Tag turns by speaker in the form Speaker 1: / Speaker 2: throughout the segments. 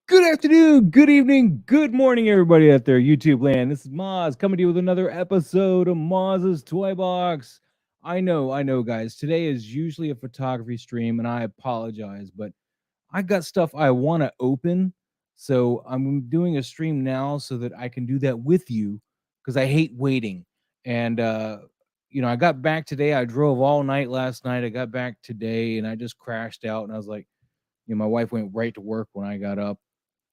Speaker 1: Good afternoon, good evening, good morning, everybody out there, YouTube land. This is Moz coming to you with another episode of Moz's Toy Box. I know, guys. Today is usually a photography stream, and I apologize, but I got stuff I want to open, so I'm doing a stream now so that I can do that with you because I hate waiting. And I got back today. I drove all night last night. I got back today, and I just crashed out. And I was like, my wife went right to work when I got up.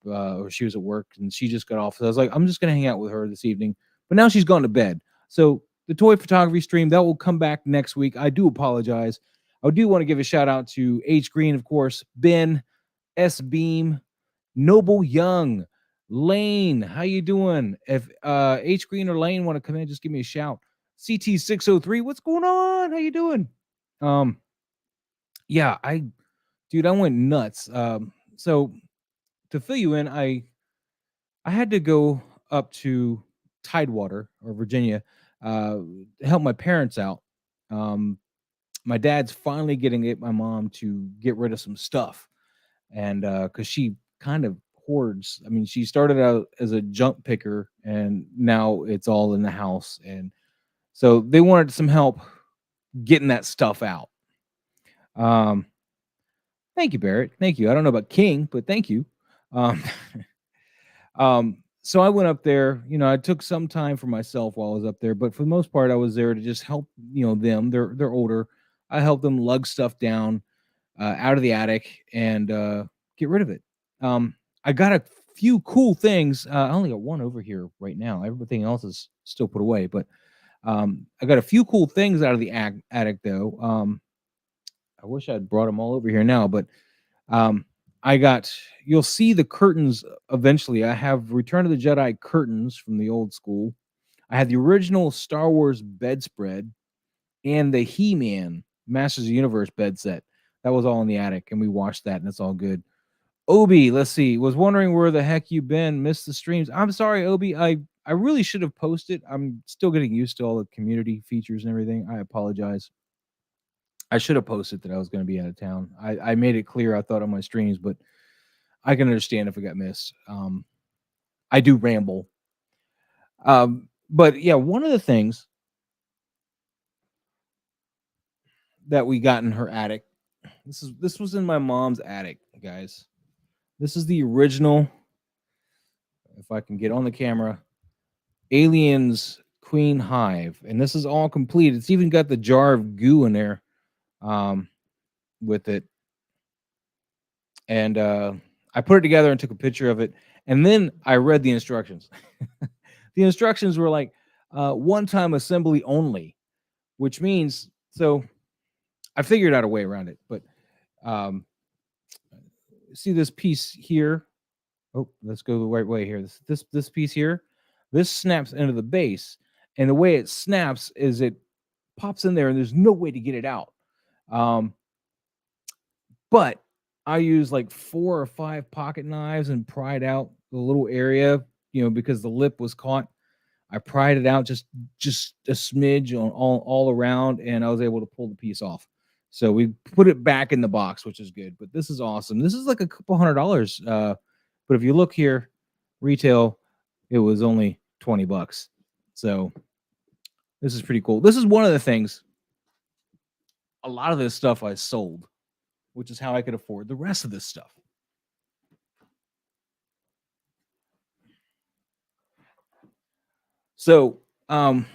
Speaker 1: Or she was at work and she just got off. So I was like, I'm just going to hang out with her this evening. But now she's gone to bed. So the toy photography stream, that will come back next week. I do apologize. I do want to give a shout out to H Green, of course, Ben, S Beam, Noble Young, Lane. How you doing? If H Green or Lane want to come in, just give me a shout. CT603, what's going on? How you doing? Yeah, I went nuts. So to fill you in, I had to go up to Tidewater or Virginia to help my parents out. My dad's finally getting my mom to get rid of some stuff, and because she kind of hoards. I mean, she started out as a junk picker, and now it's all in the house, and so they wanted some help getting that stuff out. Thank you, Barrett. Thank you. I don't know about King, but thank you. So I went up there, I took some time for myself while I was up there, but for the most part, I was there to just help, them. They're older. I helped them lug stuff down out of the attic and get rid of it. I got a few cool things. I only got one over here right now. Everything else is still put away, but I got a few cool things out of the attic though. I wish I'd brought them all over here now, but you'll see the curtains eventually. I have Return of the Jedi curtains from the old school. I had the original Star Wars bedspread and the He-Man Masters of the Universe bed set. That was all in the attic, and we watched that, and it's all good. Obi, let's see, was wondering where the heck you been. Missed the streams. I'm sorry, Obi. I really should have posted. I'm still getting used to all the community features and everything. I apologize. I should have posted that I was going to be out of town. I made it clear, I thought, on my streams, but I can understand if it got missed. I do ramble. But yeah, one of the things that we got in her attic, this was in my mom's attic, guys. This is the original, if I can get on the camera, Aliens Queen Hive. And this is all complete. It's even got the jar of goo in there with it. And I put it together and took a picture of it. And then I read the instructions. The instructions were like one-time assembly only, which means, so I figured out a way around it. But see this piece here? Oh, let's go the right way here. This piece here, this snaps into the base. And the way it snaps is it pops in there and there's no way to get it out. But I use like 4 or 5 pocket knives and pried out the little area, because the lip was caught. I pried it out just a smidge on all around, and I was able to pull the piece off. So we put it back in the box, which is good. But this is awesome. This is like a couple $100. But if you look here, retail, it was only $20. So this is pretty cool. This is one of the things. A lot of this stuff I sold, which is how I could afford the rest of this stuff. So, some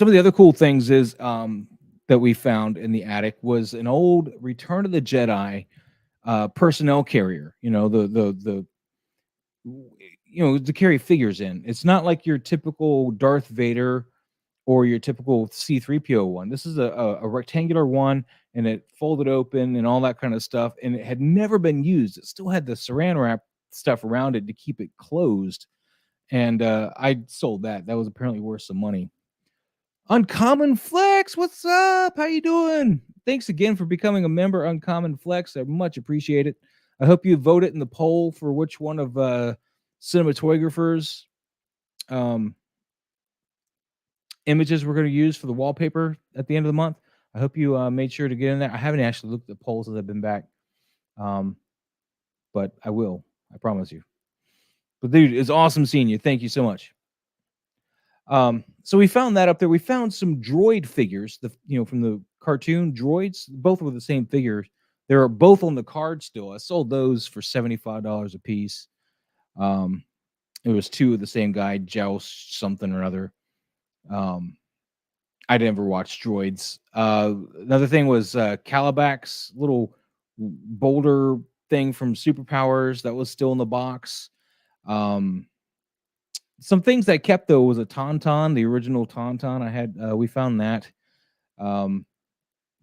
Speaker 1: of the other cool things is that we found in the attic was an old Return of the Jedi personnel carrier. To carry figures in. It's not like your typical Darth Vader or your typical C3PO one. This is a rectangular one, and it folded open and all that kind of stuff. And it had never been used. It still had the saran wrap stuff around it to keep it closed. And I sold that. That was apparently worth some money. Uncommon Flex, what's up? How you doing? Thanks again for becoming a member, Uncommon Flex. I much appreciate it. I hope you voted in the poll for which one of Cinematoygrapher's images we're going to use for the wallpaper at the end of the month. I hope you made sure to get in there. I haven't actually looked at the polls since I've been back, but I will. I promise you. But dude, it's awesome seeing you. Thank you so much. So we found that up there. We found some droid figures, from the cartoon droids. Both were the same figures. They're both on the card still. I sold those for $75 a piece. It was two of the same guy, Joust something or other. I never watched droids. Another thing was Calibac's little boulder thing from Superpowers that was still in the box. Some things I kept though was a Tauntaun, the original Tauntaun. I had we found that.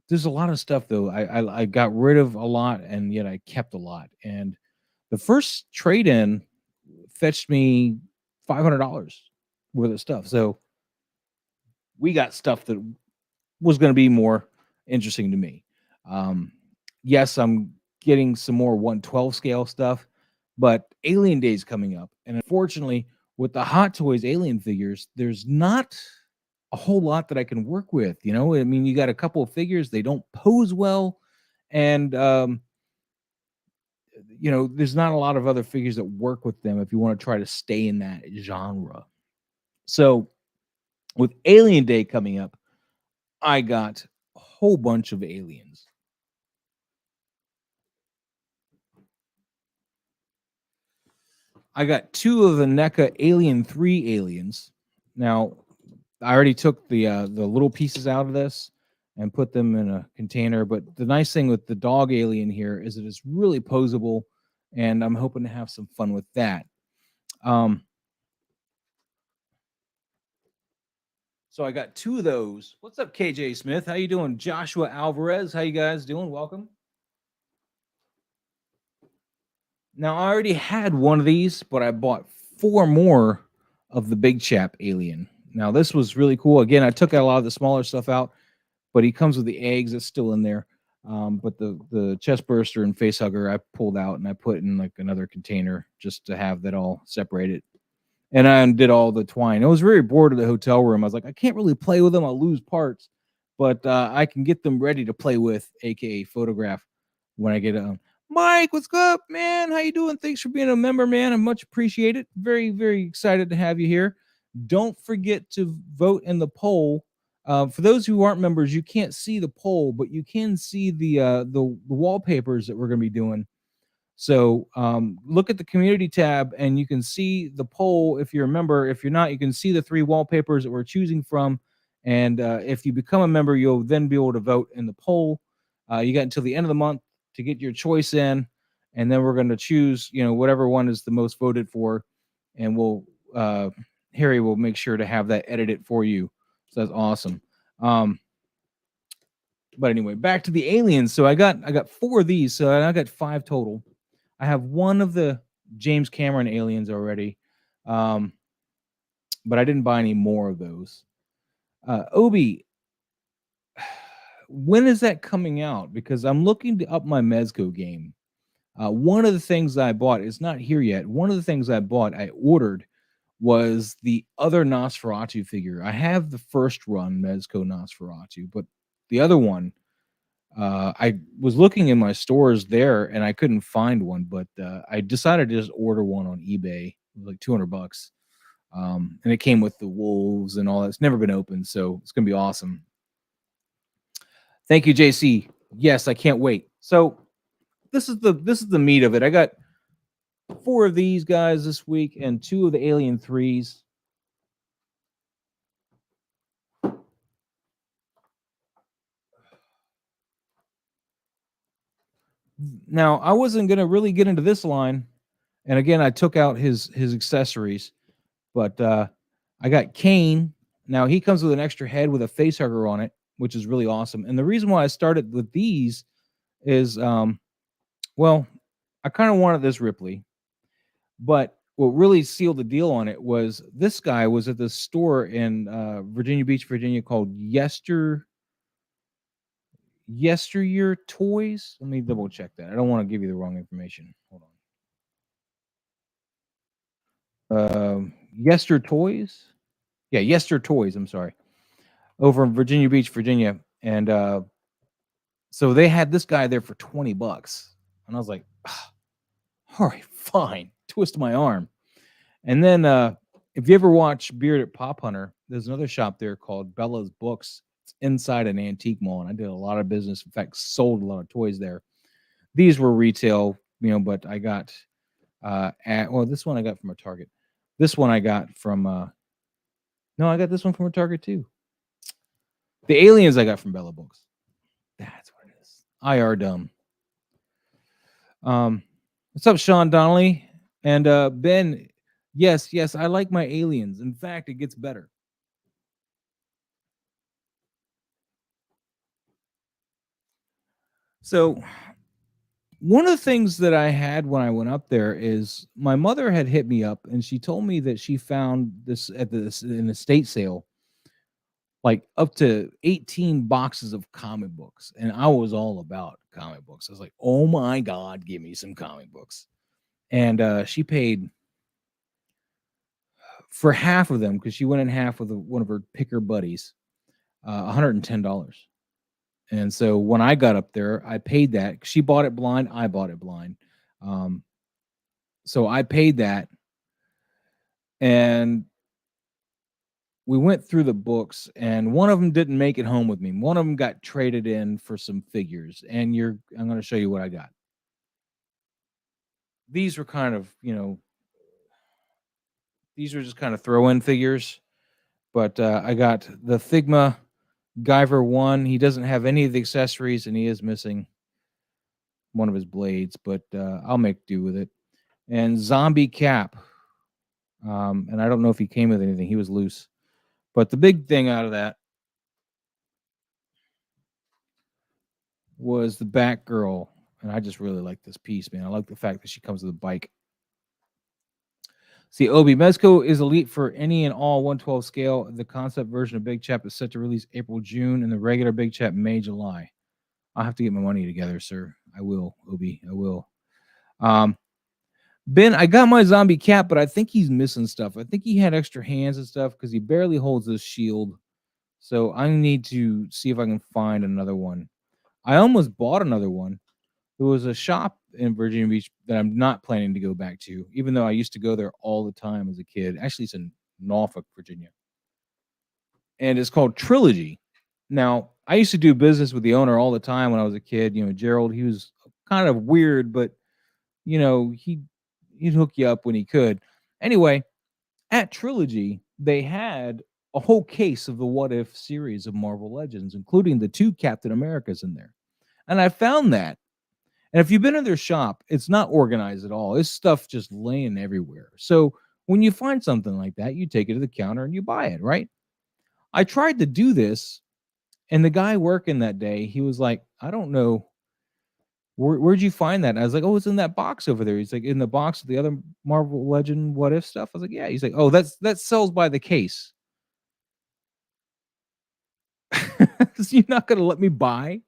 Speaker 1: There's a lot of stuff though. I got rid of a lot, and yet I kept a lot. And the first trade-in fetched me $500 worth of stuff. So we got stuff that was going to be more interesting to me. Yes, I'm getting some more 112 scale stuff, but Alien Day is coming up, and unfortunately, with the Hot Toys Alien figures, there's not a whole lot that I can work with. I mean, you got a couple of figures, they don't pose well, and there's not a lot of other figures that work with them if you want to try to stay in that genre. So with Alien Day coming up, I got a whole bunch of aliens. I got two of the NECA Alien 3 aliens. Now, I already took the little pieces out of this and put them in a container. But the nice thing with the dog alien here is that it's really posable, and I'm hoping to have some fun with that. So I got two of those. What's up, KJ Smith? How you doing? Joshua Alvarez, how you guys doing? Welcome. Now, I already had one of these, but I bought 4 more of the big chap alien. Now, this was really cool. Again, I took a lot of the smaller stuff out, but he comes with the eggs. That's still in there. But the chest burster and face hugger I pulled out and I put in like another container just to have that all separated. And I undid all the twine. I was very bored of the hotel room. I was like, I can't really play with them. I'll lose parts, but I can get them ready to play with, aka photograph, when I get them. Mike, what's up, man? How you doing? Thanks for being a member, man. I much appreciate it. Very, very excited to have you here. Don't forget to vote in the poll. For those who aren't members, you can't see the poll, but you can see the wallpapers that we're going to be doing. So look at the community tab, and you can see the poll if you're a member. If you're not, you can see the 3 wallpapers that we're choosing from. And if you become a member, you'll then be able to vote in the poll. You got until the end of the month to get your choice in, and then we're going to choose, whatever one is the most voted for, and we'll Harry will make sure to have that edited for you. So that's awesome. But anyway, back to the aliens. So I got 4 of these, so I got 5 total. I have 1 of the James Cameron aliens already, but I didn't buy any more of those. Obi, when is that coming out? Because I'm looking to up my Mezco game. One of the things I bought is not here yet. One of the things I bought, I ordered, was the other Nosferatu figure. I have the first run Mezco Nosferatu, but the other one, I was looking in my stores there and I couldn't find one, but I decided to just order one on eBay, like $200. And it came with the wolves and all that. It's never been opened, so it's gonna be awesome. Thank you, JC. Yes, I can't wait. So this is the meat of it. I got 4 of these guys this week and 2 of the Alien 3s. Now, I wasn't gonna really get into this line, and again, I took out his accessories, but I got Kane. Now he comes with an extra head with a face hugger on it, which is really awesome. And the reason why I started with these is, well, I kind of wanted this Ripley, but what really sealed the deal on it was this guy was at this store in Virginia Beach, Virginia called Yesteryear Toys. Let me double check that. I don't want to give you the wrong information. Hold on. Yester Toys. Yeah, Yester Toys. I'm sorry. Over in Virginia Beach, Virginia, and so they had this guy there for $20, and I was like, "Ah, all right, fine. Twist my arm. And then if you ever watch Bearded Pop Hunter, there's another shop there called Bella's Books. It's inside an antique mall, and I did a lot of business. In fact, sold a lot of toys there. These were retail, but I got this one I got from a Target. This one I got from no, I got this one from a Target too. The aliens I got from Bella Books. That's what it is. IR dumb. What's up, Sean Donnelly and Ben? Yes, yes, I like my aliens. In fact, it gets better. So, one of the things that I had when I went up there is my mother had hit me up and she told me that she found this at this in estate sale, like up to 18 boxes of comic books. And I was all about comic books. I was like, oh my God, give me some comic books. And she paid for half of them because she went in half with one of her picker buddies, $110. And so when I got up there, I paid that. She bought it blind. I bought it blind. Um, so I paid that, and we went through the books, and one of them didn't make it home with me. One of them got traded in for some figures, and I'm going to show you what I got. These were kind of, these were just kind of throw-in figures, but I got the Figma Guyver 1. He doesn't have any of the accessories, and he is missing one of his blades, but I'll make do with it. And Zombie Cap. And I don't know if he came with anything. He was loose. But the big thing out of that was the Batgirl. And I just really like this piece, man. I like the fact that she comes with a bike. See, Obi, Mezco is elite for any and all 112 scale. The concept version of Big Chap is set to release April, June, and the regular Big Chap May, July. I'll have to get my money together, sir. I will, Obi. I will. Ben, I got my zombie cat, but I think he's missing stuff. I think he had extra hands and stuff because he barely holds this shield. So I need to see if I can find another one. I almost bought another one. There was a shop in Virginia Beach that I'm not planning to go back to, even though I used to go there all the time as a kid. Actually, it's in Norfolk, Virginia. And it's called Trilogy. Now, I used to do business with the owner all the time when I was a kid. Gerald, he was kind of weird, but, he'd hook you up when he could. Anyway, at Trilogy, they had a whole case of the What If series of Marvel Legends, including the 2 Captain Americas in there. And I found that. And if you've been in their shop, it's not organized at all. It's stuff just laying everywhere. So when you find something like that, you take it to the counter and you buy it, right? I tried to do this, and the guy working that day, he was like, I don't know. Where'd you find that? And I was like, oh, it's in that box over there. He's like, in the box with the other Marvel Legend What If stuff. I was like, yeah. He's like, oh, that sells by the case. So you're not gonna let me buy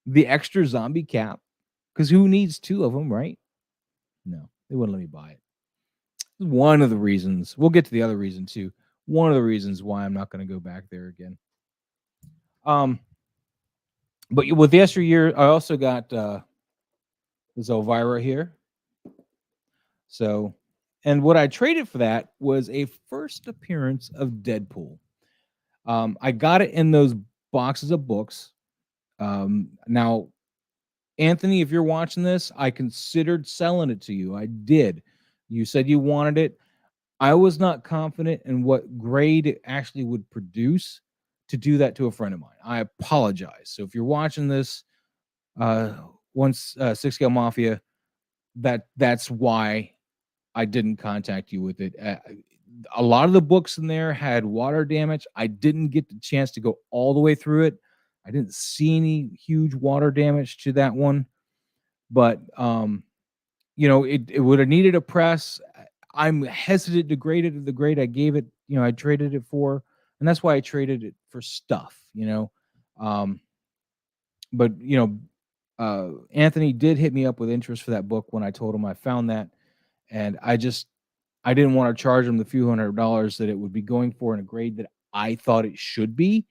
Speaker 1: the extra zombie cap? Because who needs 2 of them, right? No, they wouldn't let me buy it. One of the reasons. We'll get to the other reason too. One of the reasons why I'm not going to go back there again. Um, but with yesteryear, I also got this Elvira here. So, and what I traded for that was a first appearance of Deadpool. I got it in those boxes of books. Now, Anthony, if you're watching this, I considered selling it to you. I did. You said you wanted it. I was not confident in what grade it actually would produce to do that to a friend of mine. I apologize. So if you're watching this, uh, once Six Scale Mafia, that's why I didn't contact you with it. A lot of the books in there had water damage. I didn't get the chance to go all the way through it. I didn't see any huge water damage to that one, but it would have needed a press. I'm hesitant to grade it at the grade I gave it. I traded it for, and that's why I traded it for stuff. Um, but Anthony did hit me up with interest for that book when I told him I found that, and I didn't want to charge him the few $100 that it would be going for in a grade that I thought it should be,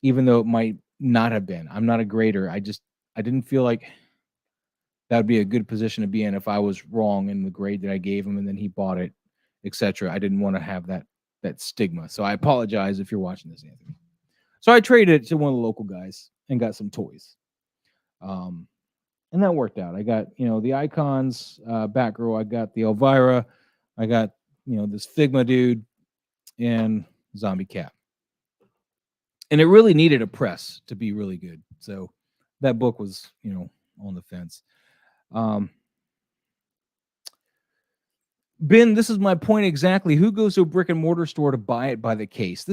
Speaker 1: even though it might not have been. I'm not a grader. I didn't feel like that would be a good position to be in if I was wrong in the grade that I gave him and then he bought it, etc. I didn't want to have that stigma. So I apologize if you're watching this, Anthony. So I traded it to one of the local guys and got some toys. And that worked out. I got, the icons, Batgirl, I got the Elvira, I got, this Figma dude and Zombie Cat. And it really needed a press to be really good. So that book was, on the fence. Ben, this is my point exactly. Who goes to a brick and mortar store to buy it by the case?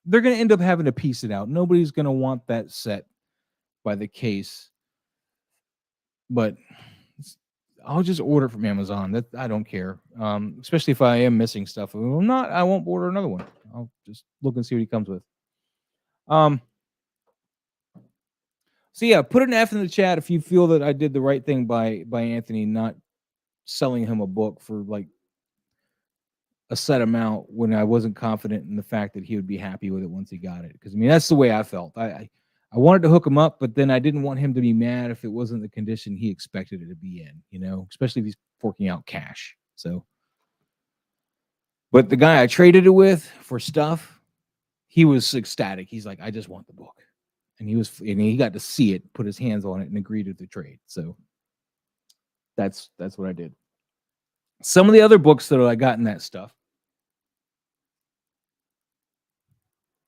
Speaker 1: They're going to end up having to piece it out. Nobody's going to want that set by the case. But I'll just order from Amazon. That I don't care. Especially if I am missing stuff. If I'm not, I won't order another one. I'll just look and see what he comes with. So yeah, put an F in the chat if you feel that I did the right thing by Anthony not selling him a book for like a set amount when I wasn't confident in the fact that he would be happy with it once he got it. Because I mean, that's the way I felt. I wanted to hook him up, but then I didn't want him to be mad if it wasn't the condition he expected it to be in, especially if he's forking out cash. So, but the guy I traded it with for stuff, he was ecstatic. He's like, I just want the book. And he got to see it, put his hands on it, and agreed to the trade. So that's what I did. Some of the other books that I got in that stuff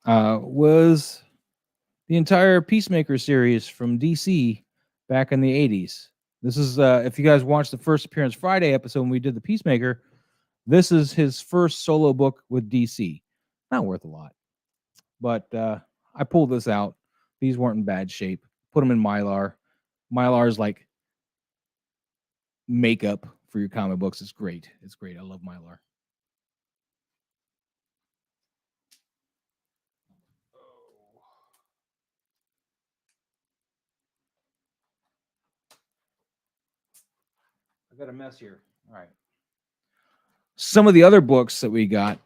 Speaker 1: was the entire Peacemaker series from DC back in the 80s. This is if you guys watched the first appearance Friday episode when we did the Peacemaker, this is his first solo book with DC. Not worth a lot, but I pulled this out. These weren't in bad shape. Put them in Mylar. Mylar is like makeup for your comic books. It's great. It's great. I love Mylar. I got a mess here. All right. Some of the other books that we got,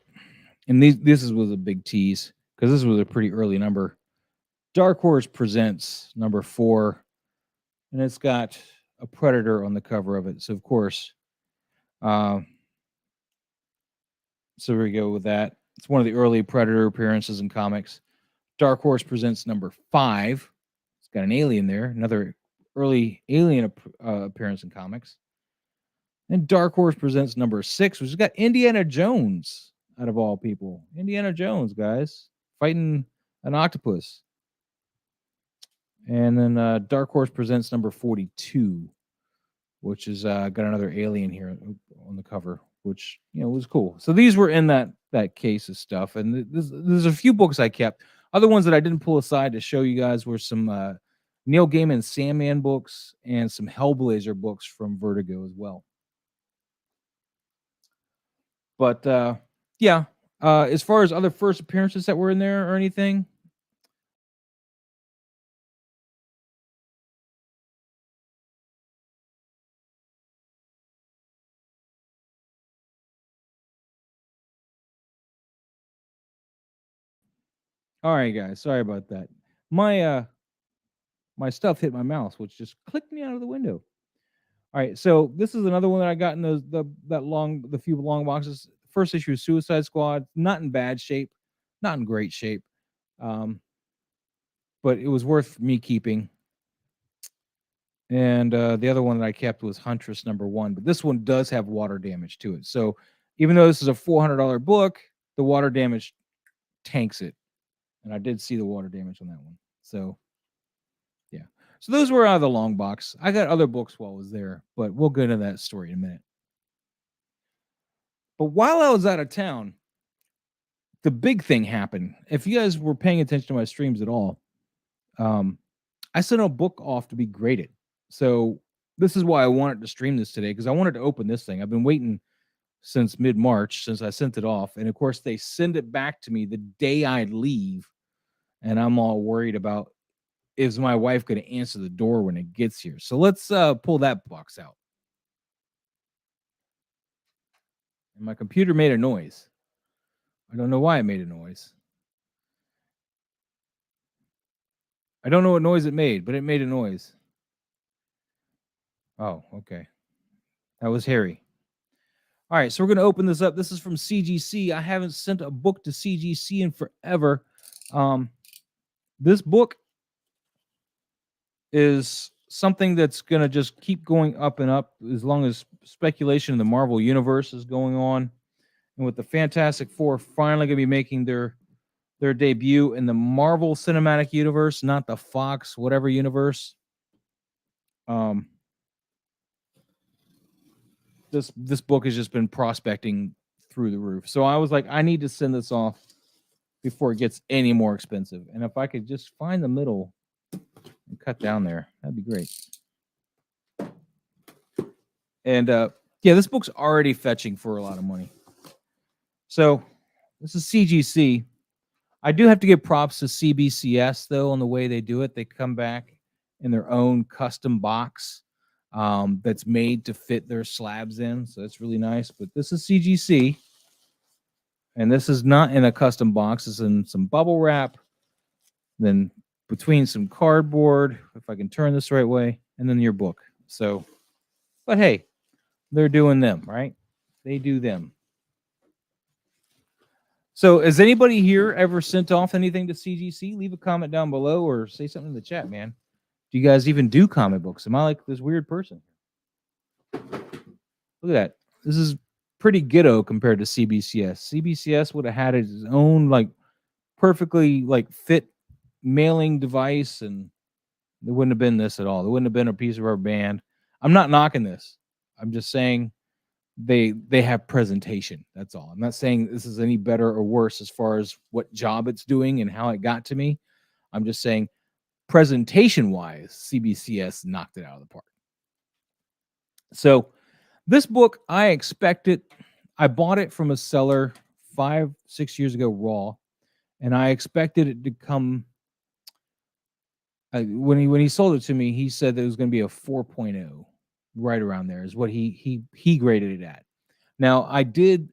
Speaker 1: and this was a big tease because this was a pretty early number. Dark Horse Presents number 4, and it's got a predator on the cover of it. So of course, so we go with that. It's one of the early Predator appearances in comics. Dark Horse Presents number 5. It's got an alien there, another early alien appearance in comics. And Dark Horse Presents number 6, which has got Indiana Jones out of all people. Indiana Jones, guys, fighting an octopus. And then Dark Horse Presents number 42, which is got another alien here on the cover, which was cool. So these were in that case of stuff, and there's a few books I kept. Other ones that I didn't pull aside to show you guys were some Neil Gaiman Sandman books and some Hellblazer books from Vertigo as well. But yeah, as far as other first appearances that were in there or anything, All right, guys. Sorry about that. My stuff hit my mouse, which just clicked me out of the window. All right, so this is another one that I got in the few long boxes. First issue of Suicide Squad, not in bad shape, not in great shape, um, but it was worth me keeping. And the other one that I kept was Huntress #1, but this one does have water damage to it. So even though this is a $400 book, the water damage tanks it, and I did see the water damage on that one. So yeah. So those were out of the long box. I got other books while I was there, but we'll get into that story in a minute. But while I was out of town, the big thing happened. If you guys were paying attention to my streams at all, um, I sent a book off to be graded. So this is why I wanted to stream this today, because I wanted to open this thing. I've been waiting since mid-March since I sent it off. And of course, they send it back to me the day I leave. And I'm all worried about, is my wife going to answer the door when it gets here? So let's pull that box out. And my computer made a noise. I don't know why it made a noise. I don't know what noise it made, but it made a noise. Oh, okay. That was Harry. All right, so we're going to open this up. This is from CGC. I haven't sent a book to CGC in forever. This book is something that's going to just keep going up and up as long as speculation in the Marvel Universe is going on. And with the Fantastic Four finally going to be making their debut in the Marvel Cinematic Universe, not the Fox whatever universe. This book has just been prospecting through the roof. So I was like, I need to send this off before it gets any more expensive. And if I could just find the middle and cut down there, that'd be great. And yeah, this book's already fetching for a lot of money. So this is CGC. I do have to give props to CBCS though on the way they do it. They come back in their own custom box that's made to fit their slabs in. So that's really nice. But this is CGC. And this is not in a custom box. It's in some bubble wrap. Then between some cardboard, if I can turn this the right way, and then your book. So, but hey, they're doing them, right? They do them. So has anybody here ever sent off anything to CGC? Leave a comment down below or say something in the chat, man. Do you guys even do comic books? Am I like this weird person? Look at that. This is pretty ghetto compared to CBCS. CBCS would have had its own like perfectly like fit mailing device, and there wouldn't have been this at all. There wouldn't have been a piece of our band. I'm not knocking this. I'm just saying they have presentation. That's all. I'm not saying this is any better or worse as far as what job it's doing and how it got to me. I'm just saying presentation wise, CBCS knocked it out of the park. So this book, I expected. I bought it from a seller 5-6 years ago raw, and I expected it to come. When he sold it to me, he said that it was going to be a 4.0, right around there is what he graded it at. Now I did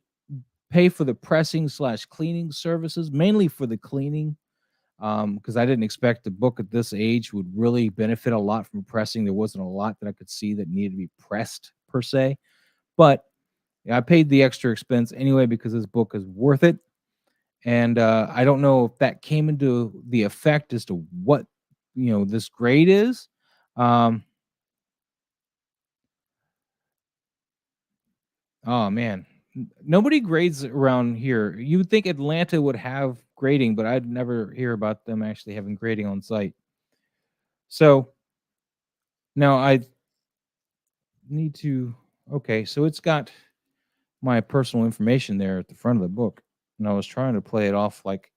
Speaker 1: pay for the pressing / cleaning services, mainly for the cleaning, because I didn't expect the book at this age would really benefit a lot from pressing. There wasn't a lot that I could see that needed to be pressed per se, but I paid the extra expense anyway because this book is worth it. And I don't know if that came into the effect as to what this grade is. Oh man, nobody grades around here. You would think Atlanta would have grading, but I'd never hear about them actually having grading on site. So now I need to. Okay, so it's got my personal information there at the front of the book, and I was trying to play it off like,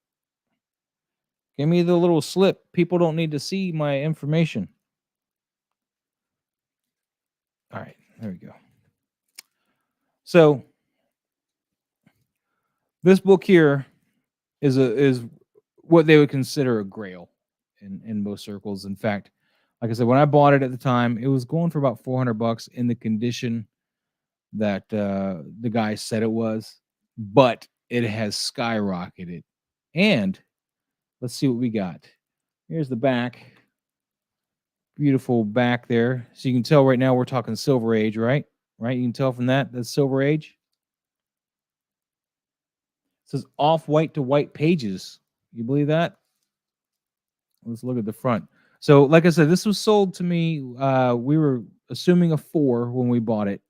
Speaker 1: give me the little slip. People don't need to see my information. All right, there we go. So this book here is what they would consider a grail in most circles. In fact, like I said, when I bought it at the time, it was going for about $400 in the condition that the guy said it was, but it has skyrocketed. And Let's see what we got. Here's the back. Beautiful back there. So you can tell right now we're talking Silver Age, right? Right? You can tell from that that's Silver Age. It says off-white to white pages. You believe that? Let's look at the front. So, like I said, this was sold to me. We were assuming a 4 when we bought it.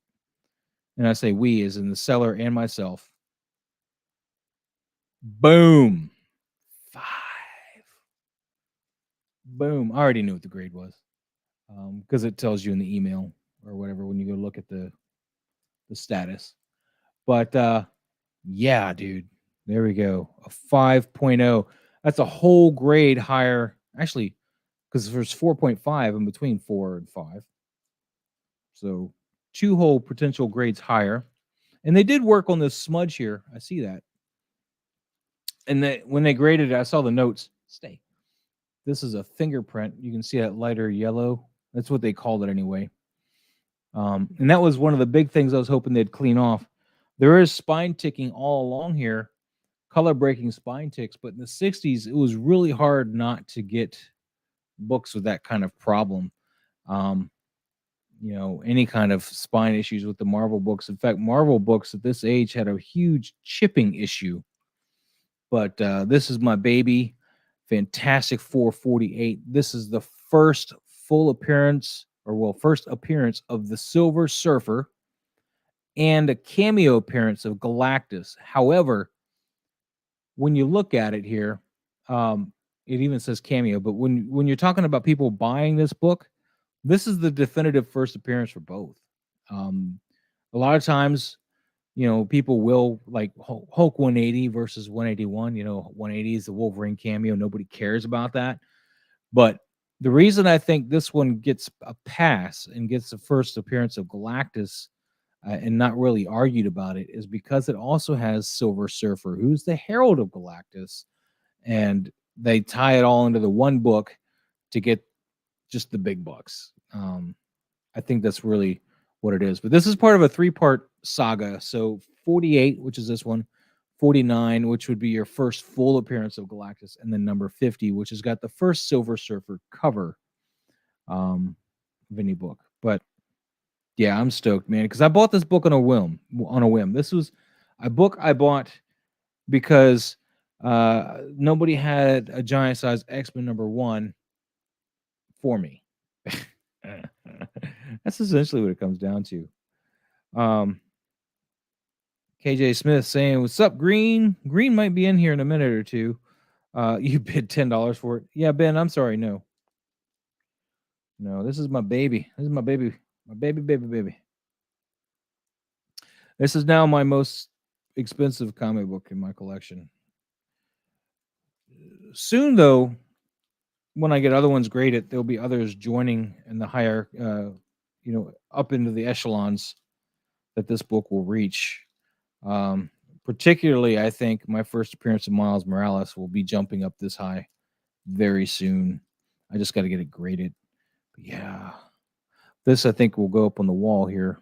Speaker 1: And I say we as in the seller and myself. Boom. 5. Boom. I already knew what the grade was. Because it tells you in the email or whatever when you go look at the status. But yeah, dude. There we go. A 5.0. That's a whole grade higher. Actually, because there's 4.5 in between 4 and 5. So 2 whole potential grades higher. And they did work on this smudge here. I see that. And when they graded it, I saw the notes. Stay. This is a fingerprint. You can see that lighter yellow. That's what they called it anyway. And that was one of the big things I was hoping they'd clean off. There is spine ticking all along here, color breaking spine ticks. But in the 60s, it was really hard not to get books with that kind of problem. Any kind of spine issues with the Marvel books. In fact, Marvel books at this age had a huge chipping issue. But this is my baby. Fantastic 448. This is the first appearance of the Silver Surfer and a cameo appearance of Galactus. However, when you look at it here, it even says cameo, but when you're talking about people buying this book, this is the definitive first appearance for both. A lot of times, people will like Hulk 180 versus 181. 180 is the Wolverine cameo. Nobody cares about that. But the reason I think this one gets a pass and gets the first appearance of Galactus and not really argued about it is because it also has Silver Surfer, who's the herald of Galactus. And they tie it all into the one book to get just the big bucks. I think that's really what it is. But this is part of a 3-part saga. So 48, which is this one, 49, which would be your first full appearance of Galactus, and then number 50, which has got the first Silver Surfer cover of any book. But yeah, I'm stoked, man, because I bought this book on a whim. This was a book I bought because nobody had a giant size X-Men #1 for me. That's essentially what it comes down to. KJ Smith saying, "What's up, Green? Green might be in here in a minute or two. You bid $10 for it. Yeah, Ben, I'm sorry. No, this is my baby. This is my baby. My baby. This is now my most expensive comic book in my collection. Soon, though, when I get other ones graded, there'll be others joining in the higher, up into the echelons that this book will reach. Particularly, I think my first appearance of Miles Morales will be jumping up this high very soon. I just got to get it graded. But yeah, this I think will go up on the wall here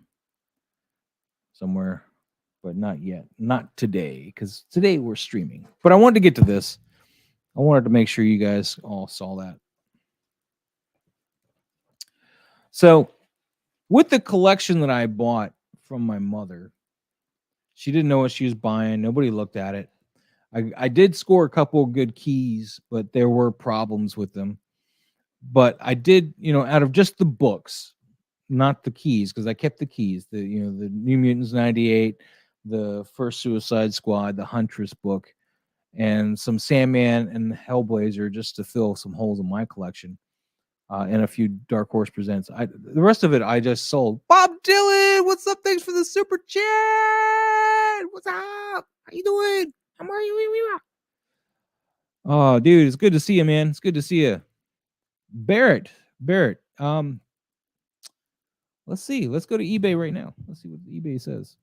Speaker 1: somewhere, but not yet. Not today, because today we're streaming. But I wanted to get to this. I wanted to make sure you guys all saw that. So, with the collection that I bought from my mother, she didn't know what she was buying. Nobody looked at it. I did score a couple of good keys, but there were problems with them. But I did, out of just the books, not the keys, because I kept the keys. The New Mutants 98, the first Suicide Squad, the Huntress book, and some Sandman and Hellblazer just to fill some holes in my collection. And a few Dark Horse Presents. The rest of it I just sold. Bob Dylan, what's up? Thanks for the super chat. What's up? How you doing? How are you? Oh, dude, it's good to see you, man. It's good to see you. Barrett. Let's see. Let's go to eBay right now. Let's see what eBay says.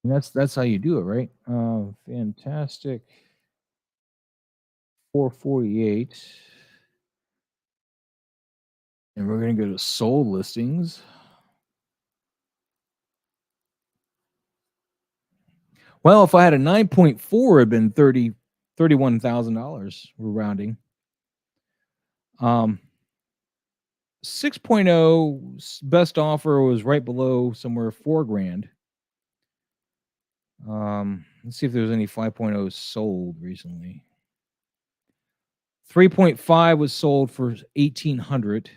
Speaker 1: And that's how you do it, right? Fantastic. 448. And we're going to go to sold listings. Well, if I had a 9.4, it'd been $31,000. We're rounding. 6.0 best offer was right below somewhere 4 grand. Let's see if there's any 5.0 sold recently. 3.5 was sold for 1,800.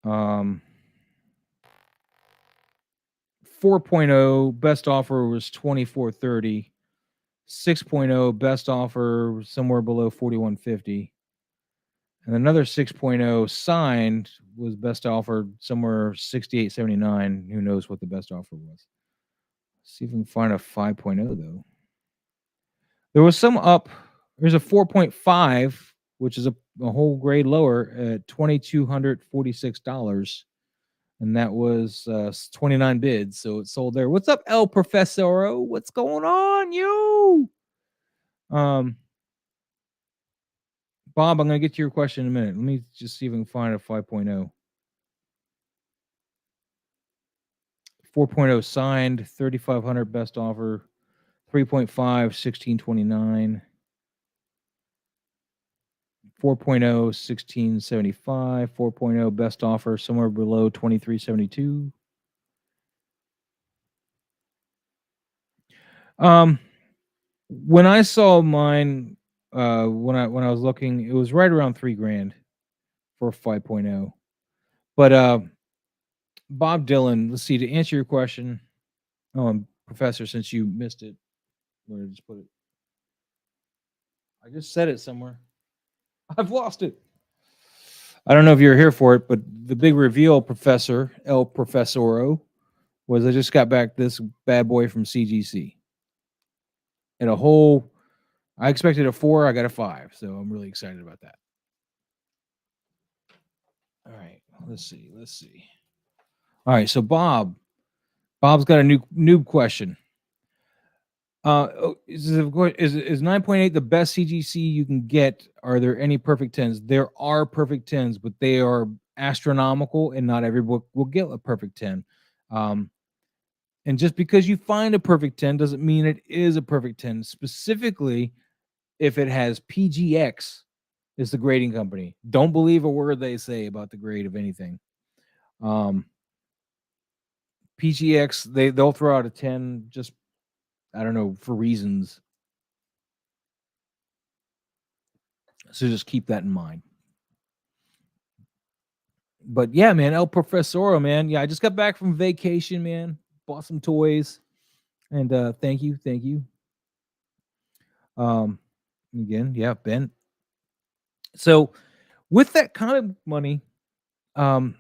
Speaker 1: 4.0 best offer was 2,430. 6.0 best offer was somewhere below 4,150. And another 6.0 signed was best offer somewhere 6,879. Who knows what the best offer was? See if we can find a 5.0 though. There was some up. There's a 4.5, which is a whole grade lower at $2,246. And that was 29 bids. So it sold there. What's up, El Professoro? What's going on, you? Bob, I'm going to get to your question in a minute. Let me just see if I can find a 5.0. 4.0 signed, 3,500 best offer, 3.5, 1,629. 4.0, 1,675. 4.0 best offer, somewhere below 2,372. When I saw mine, when I was looking, it was right around 3 grand for 5.0. But Bob Dylan, let's see, to answer your question, Professor, since you missed it, where did I just put it? I just said it somewhere. I've lost it. I don't know if you're here for it, but the big reveal, Professor El Professoro, was I just got back this bad boy from CGC. And I expected a 4, I got a 5, so I'm really excited about that. All right, let's see. All right, so Bob's got a new noob question. Is 9.8 the best CGC you can get? Are there any perfect 10s? There are perfect 10s, but they are astronomical, and not every book will get a perfect 10. And just because you find a perfect 10 doesn't mean it is a perfect 10. Specifically, if it has PGX, is the grading company. Don't believe a word they say about the grade of anything. PGX, they'll throw out a 10 just, I don't know, for reasons. So just keep that in mind. But yeah, man, El Professoro, man. Yeah, I just got back from vacation, man. Bought some toys. And thank you. Again, yeah, Ben. So with that comic money, we're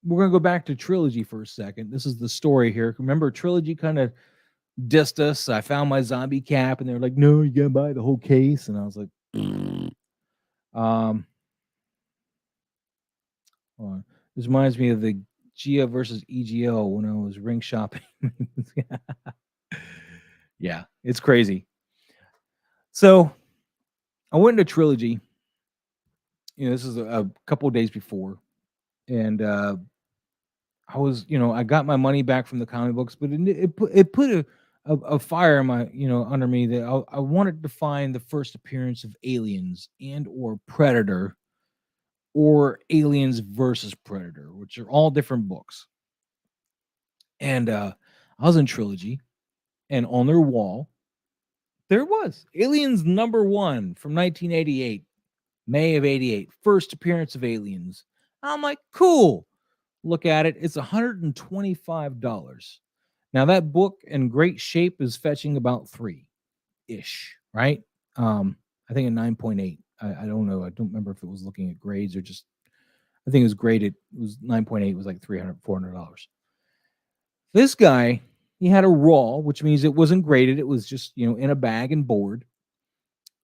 Speaker 1: gonna go back to Trilogy for a second. This is the story here. Remember, Trilogy kind of dissed us. I found my zombie cap, and they were like, "No, you gotta buy the whole case." And I was like, hold on. This reminds me of the Gia versus EGL when I was ring shopping. Yeah, it's crazy. So I went into Trilogy. This is a couple of days before, and I was, I got my money back from the comic books, but it put a fire in my, under me that I wanted to find the first appearance of Aliens and or Predator, or Aliens versus Predator, which are all different books. And I was in Trilogy, and on their wall, there was Aliens #1 from 1988, May of '88, first appearance of Aliens. I'm like, cool. Look at it. It's $125. Now that book in great shape is fetching about 3-ish, right? I think a 9.8. I don't know. I don't remember if it was looking at grades or just, I think it was graded. It was 9.8, was like $300-400. This guy, he had a raw, which means it wasn't graded. It was just, in a bag and board.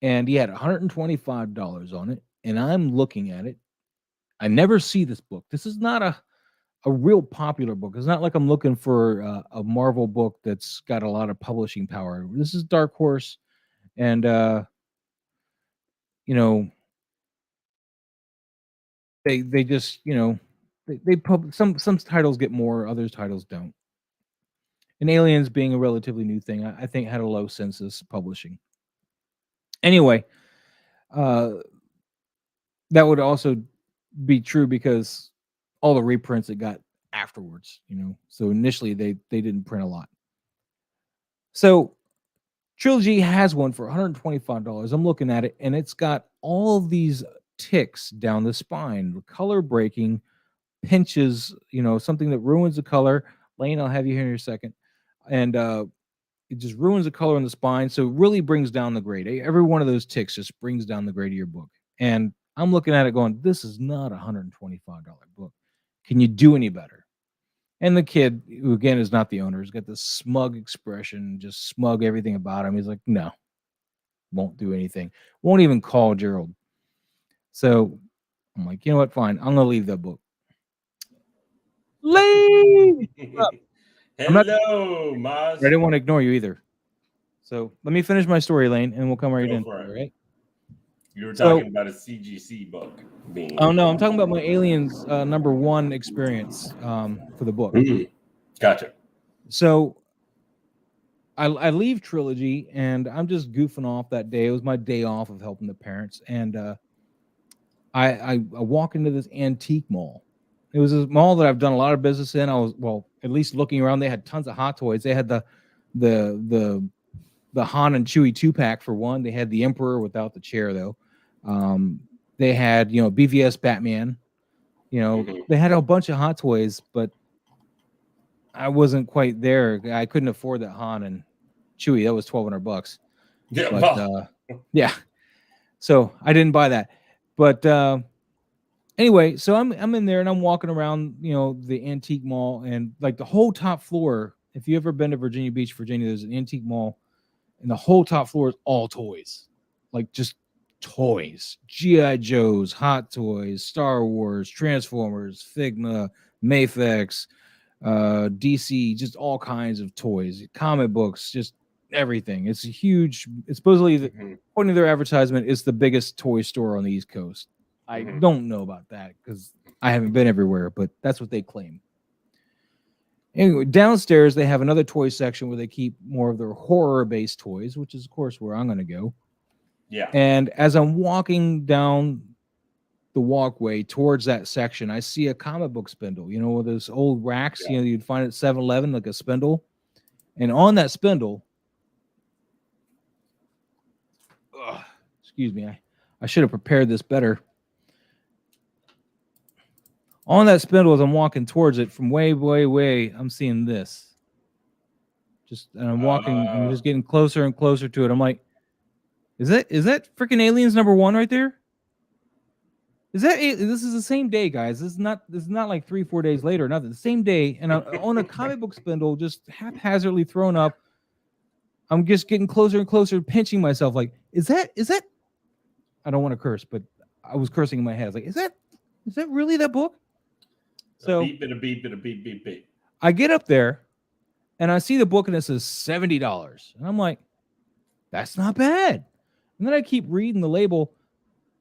Speaker 1: And he had $125 on it. And I'm looking at it. I never see this book. This is not a real popular book. It's not like I'm looking for a Marvel book that's got a lot of publishing power. This is Dark Horse, and they just they some titles get more, others titles don't. And Aliens being a relatively new thing, I think had a low census publishing. Anyway, uh, that would also be true because all the reprints it got afterwards, So initially they didn't print a lot. So Trilogy has one for $125. I'm looking at it, and it's got all of these ticks down the spine, color breaking, pinches, something that ruins the color. Lane, I'll have you here in a second. And it just ruins the color on the spine. So it really brings down the grade. Every one of those ticks just brings down the grade of your book. And I'm looking at it going, this is not a $125 book. Can you do any better? And the kid, who again is not the owner, has got this smug expression, just smug everything about him. He's like, no, won't do anything. Won't even call Gerald. So I'm like, you know what? Fine. I'm going to leave that book. Leave!
Speaker 2: Hello, Maz.
Speaker 1: I didn't want to ignore you either. So let me finish my story, Lane, and we'll come right in. All right.
Speaker 2: You were talking about a CGC book.
Speaker 1: Oh, no. I'm talking about my Aliens #1 experience for the book.
Speaker 2: Gotcha.
Speaker 1: So I leave Trilogy, and I'm just goofing off that day. It was my day off of helping the parents. And I walk into this antique mall. It was a mall that I've done a lot of business in. I was, at least looking around. They had tons of Hot Toys. They had the Han and Chewie 2-pack for one. They had the Emperor without the chair, though. They had, BVS Batman. They had a bunch of Hot Toys, but I wasn't quite there. I couldn't afford that Han and Chewie. That was $1,200.
Speaker 2: Yeah,
Speaker 1: but, yeah. So I didn't buy that. But anyway, so I'm in there and I'm walking around, the antique mall, and like the whole top floor. If you ever been to Virginia Beach, Virginia, there's an antique mall, and the whole top floor is all toys, like just toys, G.I. Joes, Hot Toys, Star Wars, Transformers, Figma, Mafex, DC, just all kinds of toys, comic books, just everything. It's a huge. It's supposedly, according to their advertisement, it's the biggest toy store on the East Coast. I don't know about that because I haven't been everywhere, but that's what they claim. Anyway, downstairs they have another toy section where they keep more of their horror-based toys, which is, of course, where I'm going to go.
Speaker 2: Yeah.
Speaker 1: And as I'm walking down the walkway towards that section, I see a comic book spindle, with those old racks, you'd find at 7-Eleven, like a spindle. And on that spindle, excuse me, I should have prepared this better. On that spindle, as I'm walking towards it, from way, way, way, I'm seeing this. And I'm walking, I'm just getting closer and closer to it. I'm like, is that freaking Aliens #1 right there? This is the same day, guys. This is not like 3-4 days later, nothing. The same day, and I'm on a comic book spindle, just haphazardly thrown up. I'm just getting closer and closer, pinching myself. Like, is that? I don't want to curse, but I was cursing in my head. I was like, is that really that book? So
Speaker 2: a beep.
Speaker 1: I get up there, and I see the book, and it says $70, and I'm like, that's not bad. And then I keep reading the label,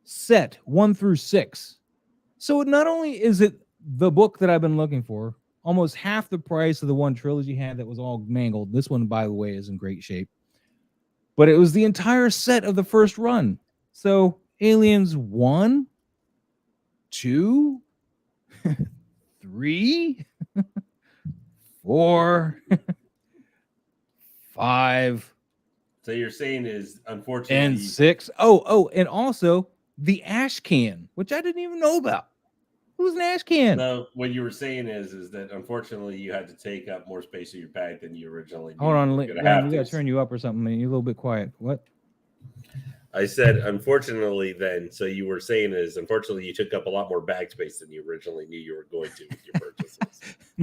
Speaker 1: set 1 through 6. So not only is it the book that I've been looking for, almost half the price of the one Trilogy had that was all mangled. This one, by the way, is in great shape. But it was the entire set of the first run. So Aliens 1, 2, 3, 4, 5.
Speaker 2: So you're saying is, unfortunately,
Speaker 1: and 6. Oh, and also the ash can, which I didn't even know about. Who's an ash can?
Speaker 2: No, what you were saying is that unfortunately you had to take up more space in your bag than you originally did.
Speaker 1: Hold on, we got to turn you up or something. You're a little bit quiet. What?
Speaker 2: I said, unfortunately, then. So you were saying is, unfortunately, you took up a lot more bag space than you originally knew you were going to with your purchases.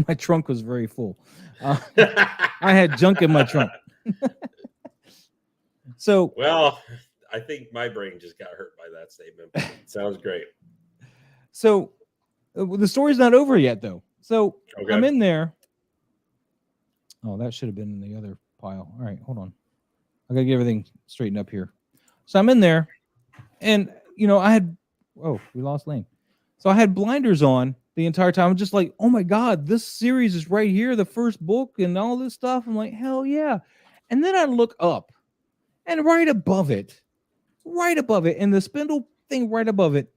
Speaker 1: My trunk was very full. I had junk in my trunk. So,
Speaker 2: well, I think my brain just got hurt by that statement. Sounds great.
Speaker 1: So, the story's not over yet, though. So, okay. I'm in there. Oh, that should have been in the other pile. All right, hold on. I got to get everything straightened up here. So, I'm in there, and, I had... Oh, we lost Lane. So, I had blinders on, the entire time. I'm just like, oh my God, this series is right here, the first book and all this stuff. I'm like, hell yeah. And then I look up, and right above it, and the spindle thing right above it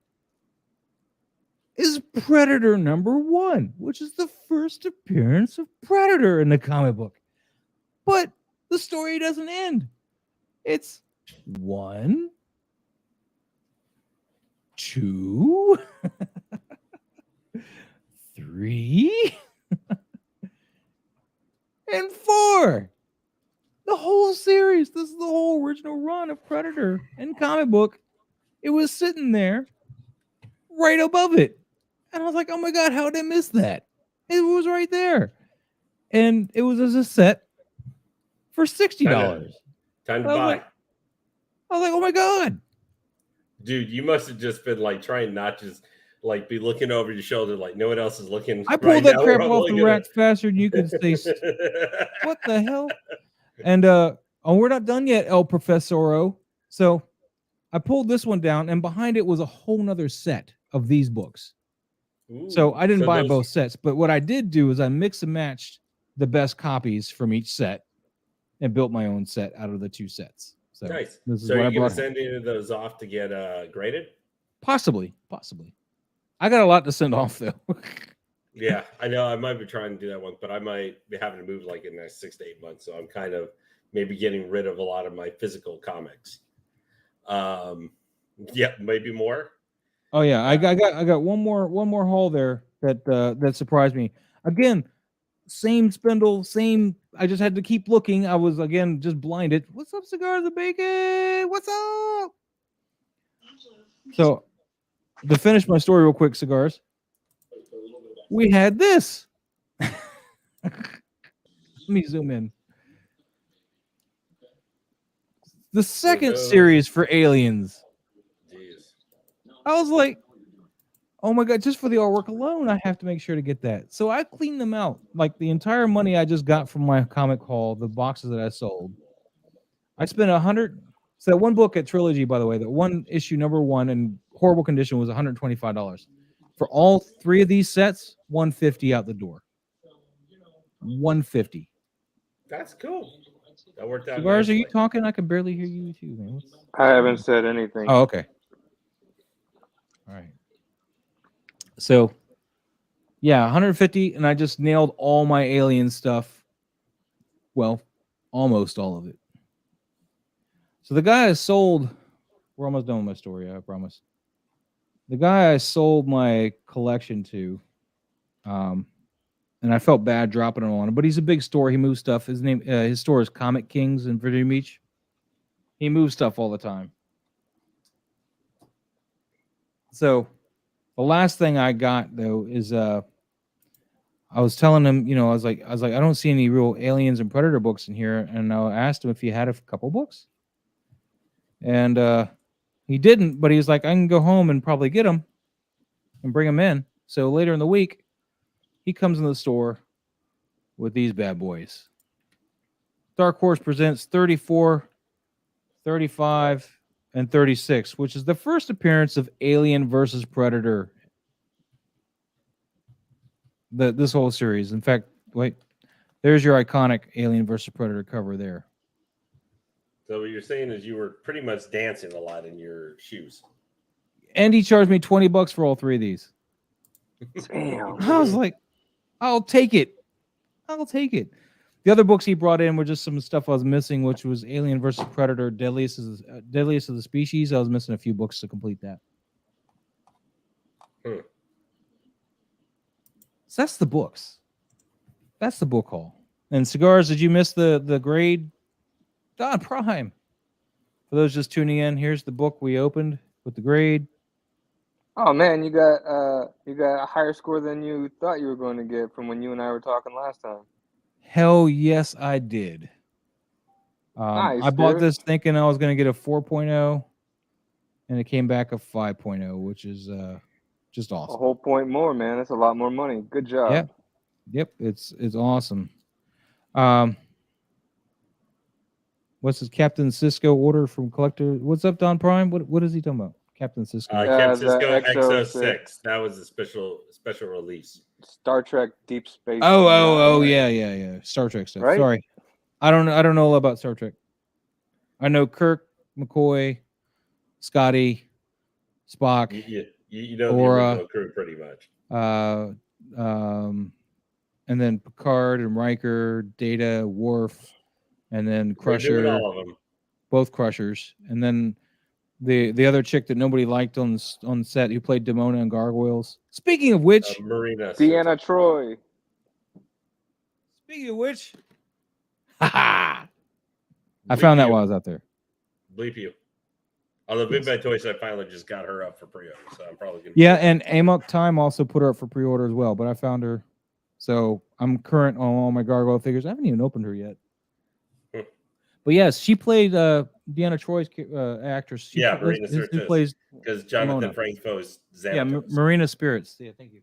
Speaker 1: is Predator #1, which is the first appearance of Predator in the comic book. But the story doesn't end. It's 1, 2, 3, and 4. The whole series. This is the whole original run of Predator in comic book. It was sitting there right above it. And I was like, oh my God, how did I miss that? It was right there. And it was as a set for $60.
Speaker 2: Time to buy.
Speaker 1: I was like, oh my God.
Speaker 2: Dude, you must have just been like trying not to like be looking over your shoulder like no one else is looking.
Speaker 1: I pulled that crap off the rack faster than you could say. What the hell? And we're not done yet, El Professoro. So I pulled this one down, and behind it was a whole nother set of these books. Ooh, so I didn't buy both sets, but what I did do is I mixed and matched the best copies from each set and built my own set out of the 2 sets. So
Speaker 2: nice. So are you going to send any of those off to get graded?
Speaker 1: Possibly. I got a lot to send off though.
Speaker 2: Yeah, I know. I might be trying to do that one, but I might be having to move like in the next 6 to 8 months. So I'm kind of maybe getting rid of a lot of my physical comics. Yeah, maybe more.
Speaker 1: Oh yeah, I got one more haul there that surprised me. Again, same spindle, same. I just had to keep looking. I was again just blinded. What's up, Cigars and Bacon? What's up? So, to finish my story real quick, Cigars. We had this. Let me zoom in. The second series for Aliens. Jeez. I was like, oh my God, just for the artwork alone, I have to make sure to get that. So I cleaned them out. Like the entire money I just got from my comic haul, the boxes that I sold. I spent $100. So that one book at Trilogy, by the way, that one issue #1 in horrible condition was $125. For all 3 of these sets, $150 out the door. $150.
Speaker 2: That's cool. That worked out.
Speaker 1: Cigars, are you talking? I can barely hear you too, man.
Speaker 3: I haven't said anything.
Speaker 1: Oh, okay. All right. So, yeah, 150, and I just nailed all my alien stuff. Well, almost all of it. So the guy I sold, we're almost done with my story, I promise. The guy I sold my collection to, and I felt bad dropping it on him, but he's a big store. He moves stuff. His store is Comic Kings in Virginia Beach. He moves stuff all the time. So the last thing I got though is I was telling him, I was like, I don't see any real Aliens and Predator books in here, and I asked him if he had a couple books, and he didn't, but he was like, I can go home and probably get them and bring them in. So later in the week, he comes in the store with these bad boys. Dark Horse presents 34, 35, and 36, which is the first appearance of Alien versus Predator. This whole series. In fact, wait, there's your iconic Alien versus Predator cover there.
Speaker 2: So what you're saying is you were pretty much dancing a lot in your shoes.
Speaker 1: And he charged me $20 for all 3 of these.
Speaker 3: Damn.
Speaker 1: I was like, I'll take it. The other books he brought in were just some stuff I was missing, which was Alien versus Predator, Deadliest of the Species. I was missing a few books to complete that. So that's the books. That's the book haul. And Cigars, did you miss the grade? DonPrime. For those just tuning in, here's the book we opened with the grade.
Speaker 3: Oh man, you got a higher score than you thought you were going to get from when you and I were talking last time.
Speaker 1: Hell yes, I did.
Speaker 3: Nice,
Speaker 1: I bought this thinking I was going to get a 4.0, and it came back a 5.0, which is just awesome.
Speaker 3: A whole point more, man. That's a lot more money. Good job.
Speaker 1: Yep. It's awesome. What's his Captain Cisco order from Collector? What's up, DonPrime? What is he talking about? Captain Sisko.
Speaker 2: Captain
Speaker 3: the
Speaker 2: Cisco
Speaker 3: XO6.
Speaker 2: XO6. That was a special release.
Speaker 3: Star Trek Deep Space.
Speaker 1: Oh,
Speaker 3: Nine.
Speaker 1: yeah. Star Trek stuff.
Speaker 3: Right?
Speaker 1: Sorry, I don't know about Star Trek. I know Kirk, McCoy, Scotty, Spock,
Speaker 2: You know the
Speaker 1: Aura,
Speaker 2: original crew pretty much.
Speaker 1: and then Picard and Riker, Data, Worf, and then
Speaker 2: We're doing
Speaker 1: Crusher,
Speaker 2: all of them.
Speaker 1: both Crushers, and then the other chick that nobody liked on set who played Demona and Gargoyles. Speaking of which,
Speaker 2: Marina.
Speaker 3: Deanna Troy.
Speaker 1: I
Speaker 2: Bleep
Speaker 1: found that
Speaker 2: you.
Speaker 1: while I was out there.
Speaker 2: Bleep you. Although Big Bad Toys, I finally just got her up for pre-order, so I'm probably gonna.
Speaker 1: Yeah, and Amok Time also put her up for pre-order as well, but I found her. So I'm current on all my Gargoyle figures. I haven't even opened her yet. But yes, she played Deanna Troy's actress.
Speaker 2: Marina
Speaker 1: who
Speaker 2: Sirtis.
Speaker 1: plays
Speaker 2: Because Jonathan
Speaker 1: Demona.
Speaker 2: Franco's Xanatos.
Speaker 1: Yeah, Marina Spirits. Yeah, thank you.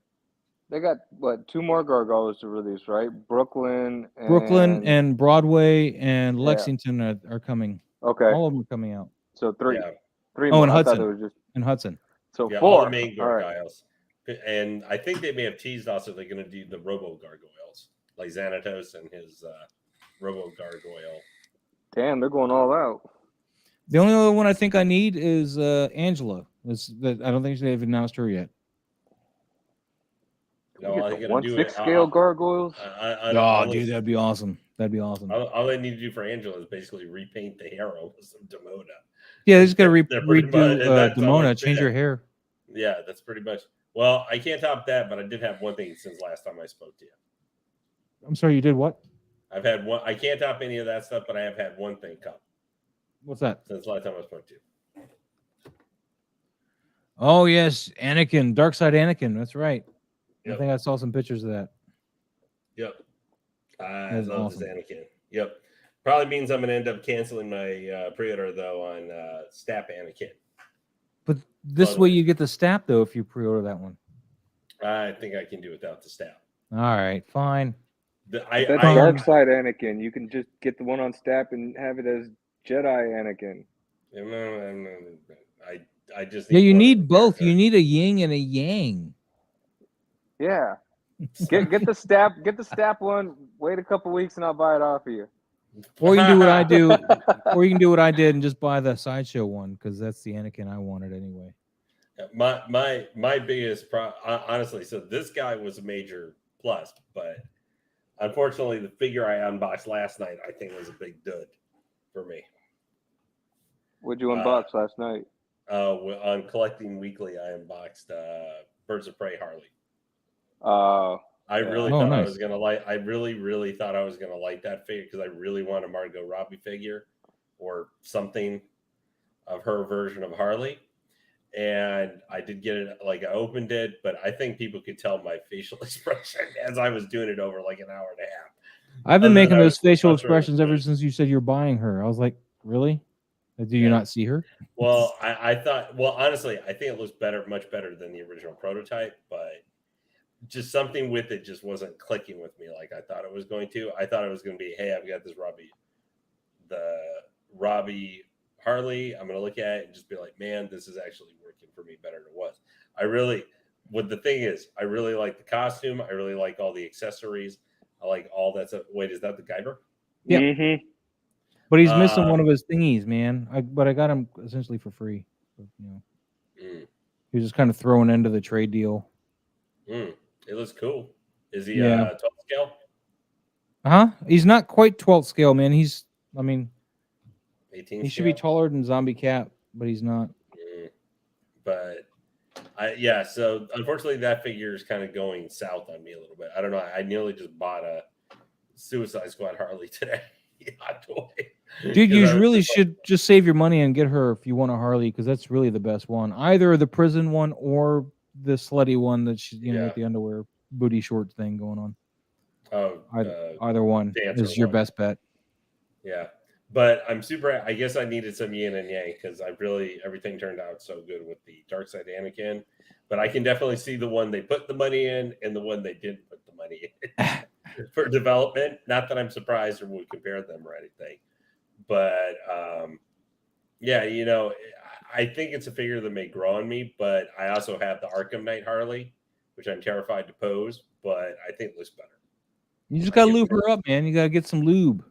Speaker 3: They got what 2 more Gargoyles to release, right? Brooklyn and
Speaker 1: Broadway and Lexington are coming.
Speaker 3: Okay.
Speaker 1: All of them are coming out.
Speaker 3: So 3.
Speaker 2: Yeah.
Speaker 3: 3
Speaker 1: Oh,
Speaker 3: more.
Speaker 1: and
Speaker 3: I
Speaker 1: Hudson.
Speaker 3: thought it was just
Speaker 1: And Hudson.
Speaker 3: so
Speaker 2: Yeah,
Speaker 3: 4.
Speaker 2: all the main
Speaker 3: All right.
Speaker 2: Gargoyles. And I think they may have teased also they're going to do the Robo Gargoyles, like Xanatos and his Robo Gargoyle.
Speaker 3: Damn, they're going all out.
Speaker 1: The only other one I think I need is Angela. I don't think they've announced her yet.
Speaker 2: No, all I
Speaker 3: Get the
Speaker 2: gotta do
Speaker 3: 1/6 scale gargoyles.
Speaker 1: Dude, that'd be awesome. That'd be awesome.
Speaker 2: All I need to do for Angela is basically repaint the hair with some Demona.
Speaker 1: Yeah, they just got to
Speaker 2: They're pretty much-
Speaker 1: redo
Speaker 2: that's all
Speaker 1: Demona,
Speaker 2: it's
Speaker 1: change
Speaker 2: been.
Speaker 1: her hair.
Speaker 2: Yeah, that's pretty much. Well, I can't top that, but I did have one thing since last time I spoke to you.
Speaker 1: I'm sorry, you did what?
Speaker 2: I've had one. I can't top any of that stuff, but I have had one thing come
Speaker 1: What's that?
Speaker 2: since last time I spoke to you.
Speaker 1: Oh yes, Anakin, Dark Side Anakin. That's right.
Speaker 2: Yep.
Speaker 1: I think I saw some pictures of that.
Speaker 2: Yep. I
Speaker 1: That's
Speaker 2: love
Speaker 1: awesome.
Speaker 2: this Anakin. Yep. Probably means I'm gonna end up canceling my pre-order though on Stap Anakin.
Speaker 1: But this way you get the Stap though if you pre-order that one.
Speaker 2: I think I can do without the Stap.
Speaker 1: All right, fine.
Speaker 3: That's
Speaker 2: I
Speaker 3: Dark Side Anakin. You can just get the one on Stap and have it as Jedi Anakin.
Speaker 2: I just
Speaker 1: Yeah, you
Speaker 2: one
Speaker 1: need
Speaker 2: of the
Speaker 1: both.
Speaker 2: characters.
Speaker 1: You need a yin and a yang.
Speaker 3: Yeah. Get the Stap one. Wait a couple weeks and I'll buy it off of you.
Speaker 1: Or you can do what I do, or you can do what I did and just buy the Sideshow one because that's the Anakin I wanted anyway.
Speaker 2: My biggest honestly, so this guy was a major plus, but unfortunately the figure I unboxed last night I think was a big dud for me.
Speaker 3: What'd you unbox last night?
Speaker 2: On Collecting Weekly I unboxed Birds of Prey Harley. I really thought
Speaker 1: nice.
Speaker 2: I was gonna like. I really thought I was gonna like that figure because I really want a Margot Robbie figure or something of her version of Harley. And I did get it. Like I opened it, but I think people could tell my facial expression as I was doing it over like an hour and a half.
Speaker 1: I've been making those facial
Speaker 2: frustrated.
Speaker 1: expressions ever since you said you're buying her. I was like, really? Do you not see her?
Speaker 2: Well, I thought. Well, honestly, I think it looks better, much better than the original prototype, but just something with it just wasn't clicking with me like I thought it was going to. I thought it was going to be, hey, I've got this Robbie Harley. I'm going to look at it and just be like, man, this is actually working for me better than it was. The thing is, I really like the costume. I really like all the accessories. I like all that stuff. Wait, is that the Guyver?
Speaker 1: Yeah.
Speaker 3: Mm-hmm.
Speaker 1: But he's missing one of his thingies, man. But I got him essentially for free. He was just kind of throwing into the trade deal.
Speaker 2: It looks cool. Is he 12 scale?
Speaker 1: He's not quite 12th scale, man. 18. He should be
Speaker 2: scale?
Speaker 1: taller than Zombie Cap, but he's not.
Speaker 2: But so unfortunately that figure is kind of going south on me a little bit. I don't know. I nearly just bought a Suicide Squad Harley today.
Speaker 1: Dude, you really should just save your money and get her if you want a Harley, because that's really the best one. Either the prison one or the slutty one that she's with the underwear booty short thing going on. Either one is your best bet.
Speaker 2: Yeah, but I'm super. I guess I needed some yin and yang because everything turned out so good with the Dark Side Anakin. But I can definitely see the one they put the money in and the one they didn't put the money in for development. Not that I'm surprised or would compare them or anything, but I think it's a figure that may grow on me, but I also have the Arkham Knight Harley, which I'm terrified to pose, but I think it looks better.
Speaker 1: You just gotta lube her up, man. You gotta get some lube.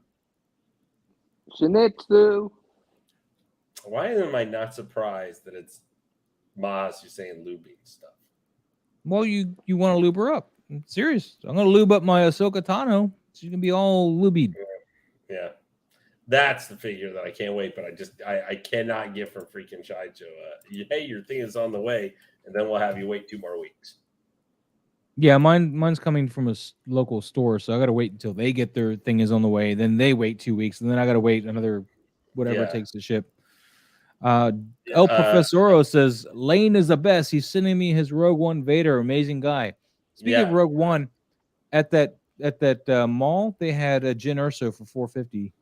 Speaker 3: Shinetsu.
Speaker 2: Why am I not surprised that it's Maz who's saying lubing stuff?
Speaker 1: Well, you want to lube her up. I'm serious. I'm gonna lube up my Ahsoka Tano. She's gonna be all lubied.
Speaker 2: Yeah. That's the figure that I can't wait, but I cannot get from freaking Sideshow. Hey, your thing is on the way, and then we'll have you wait 2 more weeks.
Speaker 1: Yeah, mine's coming from a local store, so I gotta wait until they get their thing is on the way. Then they wait 2 weeks, and then I gotta wait another whatever it takes to ship. El Professoro says Lane is the best. He's sending me his Rogue One Vader. Amazing guy. Speaking of Rogue One, at that mall they had a Jyn Erso for $450.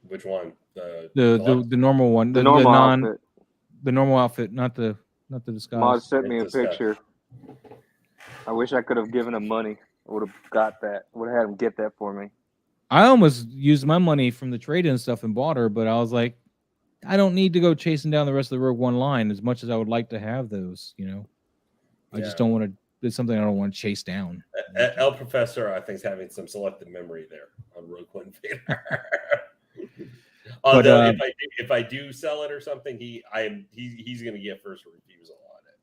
Speaker 2: Which one?
Speaker 1: The normal one.
Speaker 3: The normal outfit.
Speaker 1: The normal outfit, not the disguise.
Speaker 3: Maz sent me a picture. I wish I could have given him money. I would have got that. Would have had him get that for me.
Speaker 1: I almost used my money from the trade-in stuff and bought her, but I was like, I don't need to go chasing down the rest of the Rogue One line as much as I would like to have those, you know. I just don't want to. It's something I don't want to chase down.
Speaker 2: El Professor, I think, is having some selective memory there on Rogue One Vader. Although if I do sell it or something, he's going to get first refusal on it.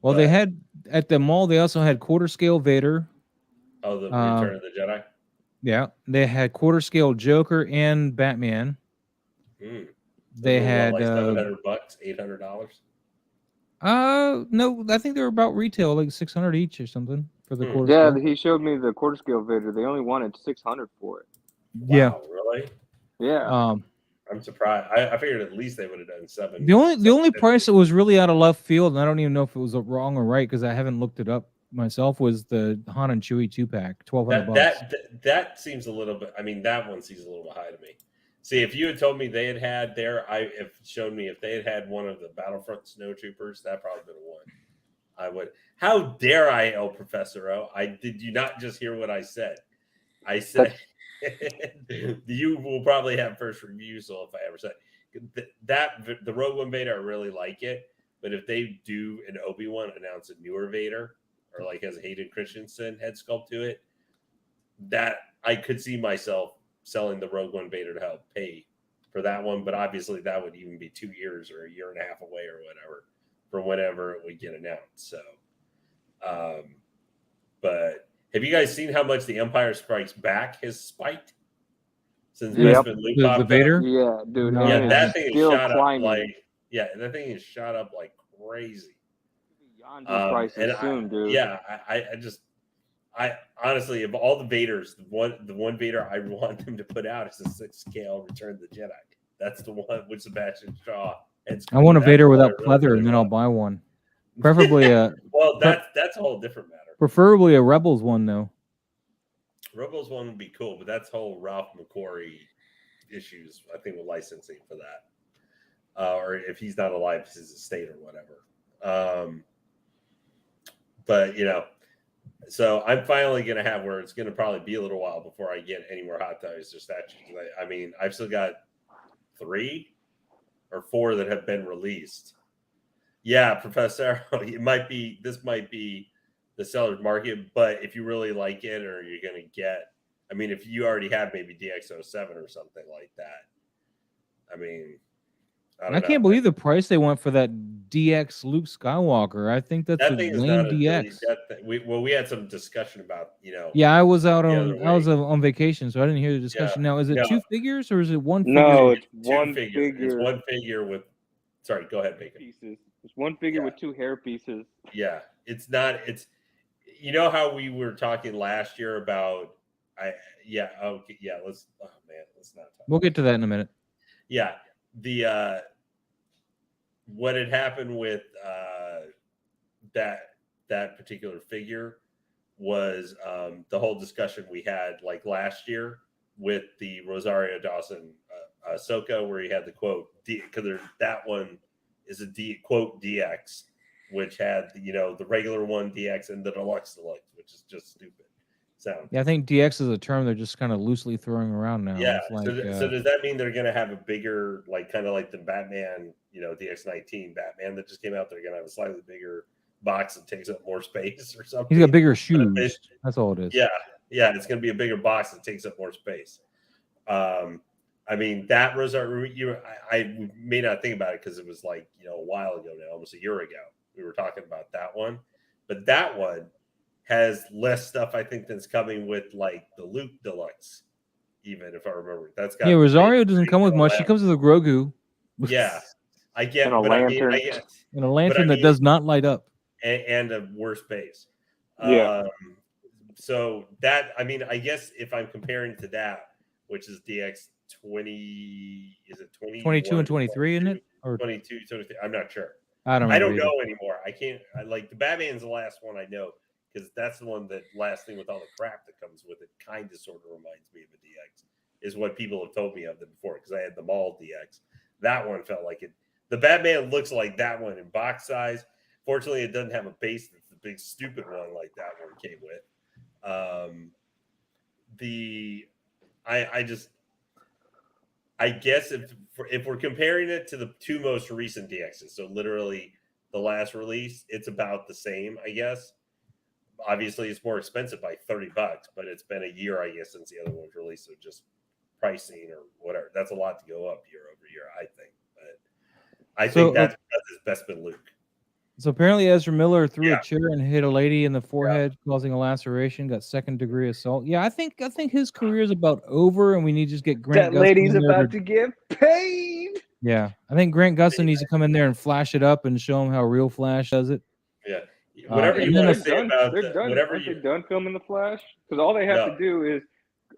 Speaker 1: Well, they had at the mall. They also had quarter scale Vader.
Speaker 2: Oh, the Return of the Jedi.
Speaker 1: Yeah, they had quarter scale Joker and Batman. They had
Speaker 2: like $700, $800.
Speaker 1: No, I think they were about retail, like $600 each or something for the quarter.
Speaker 3: Yeah,
Speaker 1: scale.
Speaker 3: he showed me the quarter scale Vader. They only wanted $600 for it.
Speaker 1: Yeah,
Speaker 2: wow, really?
Speaker 3: Yeah.
Speaker 2: I'm surprised. I figured at least they would have done $700.
Speaker 1: The only price that was really out of left field, and I don't even know if it was wrong or right because I haven't looked it up myself, was the Han and Chewie 2-pack, $1,200.
Speaker 2: That seems a little bit. I mean, that one seems a little high to me. See, if you had told me they had shown me if they had one of the Battlefront Snowtroopers, that probably would have won. I would. How dare I, El Professoro? Did you not just hear what I said? I said you will probably have first refusal if I ever said that. The Rogue One Vader, I really like it, but if they do an Obi-Wan announce a newer Vader or like has a Hayden Christensen head sculpt to it, that I could see myself selling the Rogue One Vader to help pay for that one, but obviously that would even be 2 years or a year and a half away or whatever from whenever it would get announced. So, but have you guys seen how much the Empire Strikes Back has spiked since Bespin Luke popped
Speaker 1: the Vader?
Speaker 2: up?
Speaker 3: Yeah, dude.
Speaker 2: Yeah, that thing is shot
Speaker 3: climbing.
Speaker 2: up like that thing is shot up like crazy.
Speaker 3: Beyond your prices soon, dude.
Speaker 2: Yeah, I honestly, of all the Vaders, the one Vader I want them to put out is the 6-scale Return of the Jedi. That's the one with Sebastian Shaw.
Speaker 1: I want a Vader without pleather, and then I'll buy one. Preferably a.
Speaker 2: Well, that's a whole different matter.
Speaker 1: Preferably a Rebels one, though.
Speaker 2: Rebels one would be cool, but that's whole Ralph McQuarrie issues, I think, with licensing for that. Or if he's not alive, it's his estate or whatever. But, you know. So I'm finally going to have where it's going to probably be a little while before I get any more hot toys or statues. I mean, I've still got 3 or 4 that have been released. Yeah, Professor, this might be the seller's market, but if you really like it or you're going to get, I mean, if you already have maybe DX07 or something like that, I mean, I
Speaker 1: can't believe the price they want for that DX Luke Skywalker. I think that's a lame DX.
Speaker 2: We had some discussion about, you know.
Speaker 1: Yeah, I was on vacation, so I didn't hear the discussion. Now, is it 2 figures or is it 1 figure?
Speaker 3: No, it's
Speaker 2: 1 figure. It's 1 figure with. Sorry, go ahead, Bacon.
Speaker 3: Pieces. It's 1 figure with 2 hair pieces.
Speaker 2: Yeah, it's not. It's. You know how we were talking last year about. Let's. Oh man, let's not talk.
Speaker 1: We'll get to that in a minute.
Speaker 2: Yeah. What had happened with that particular figure was the whole discussion we had like last year with the Rosario Dawson Ahsoka, where he had the quote because that one is a quote DX, which had the regular one DX and the deluxe, which is just stupid. sound.
Speaker 1: Yeah, I think DX is a term they're just kind of loosely throwing around now.
Speaker 2: Yeah.
Speaker 1: It's like,
Speaker 2: So does that mean they're going to have a bigger, like kind of like the Batman, DX19 Batman that just came out? They're going to have a slightly bigger box that takes up more space or something.
Speaker 1: he's got bigger shoes. That's all it is.
Speaker 2: Yeah, it's going to be a bigger box that takes up more space. I mean, that was I may not think about it because it was like a while ago now, almost a year ago. We were talking about that one, but that one has less stuff I think that's coming with like the Luke Deluxe. Even if I remember, that's got
Speaker 1: Rosario doesn't come with much. She comes with a Grogu.
Speaker 2: Yeah, I get,
Speaker 3: and a
Speaker 2: but
Speaker 3: lantern.
Speaker 2: I get,
Speaker 1: and a lantern that does not light up,
Speaker 2: and a worse base.
Speaker 3: Yeah.
Speaker 2: So that, I mean, I guess if I'm comparing to that, which is DX 20, is it
Speaker 1: 22 and 23, isn't it? Or
Speaker 2: 22, 23? I'm not sure.
Speaker 1: I don't
Speaker 2: know anymore. I can't. Like the Batman's the last one I know because that's the one that last thing with all the crap that comes with it kind of sort of reminds me of a DX. Is what people have told me of them before because I had them all DX. That one felt like it. The Batman looks like that one in box size. Fortunately, it doesn't have a base that's the big stupid one like that one came with. I guess if we're comparing it to the two most recent DXs, so literally the last release, it's about the same, I guess. Obviously, it's more expensive by $30, but it's been a year, I guess, since the other one was released. So just pricing or whatever, that's a lot to go up year over year, I think. But I think that's his best been Luke.
Speaker 1: So apparently Ezra Miller threw a chair and hit a lady in the forehead, causing a laceration, got second-degree assault. Yeah, I think his career is about over, and we need to just get Grant Gustin.
Speaker 3: That lady's about to get paid.
Speaker 1: Yeah, I think Grant Gustin needs to come in there and flash it up and show him how real Flash does it.
Speaker 2: Yeah, whatever you want to say about
Speaker 3: they're done.
Speaker 2: Whatever
Speaker 3: they done filming the Flash? Because all they have to do is,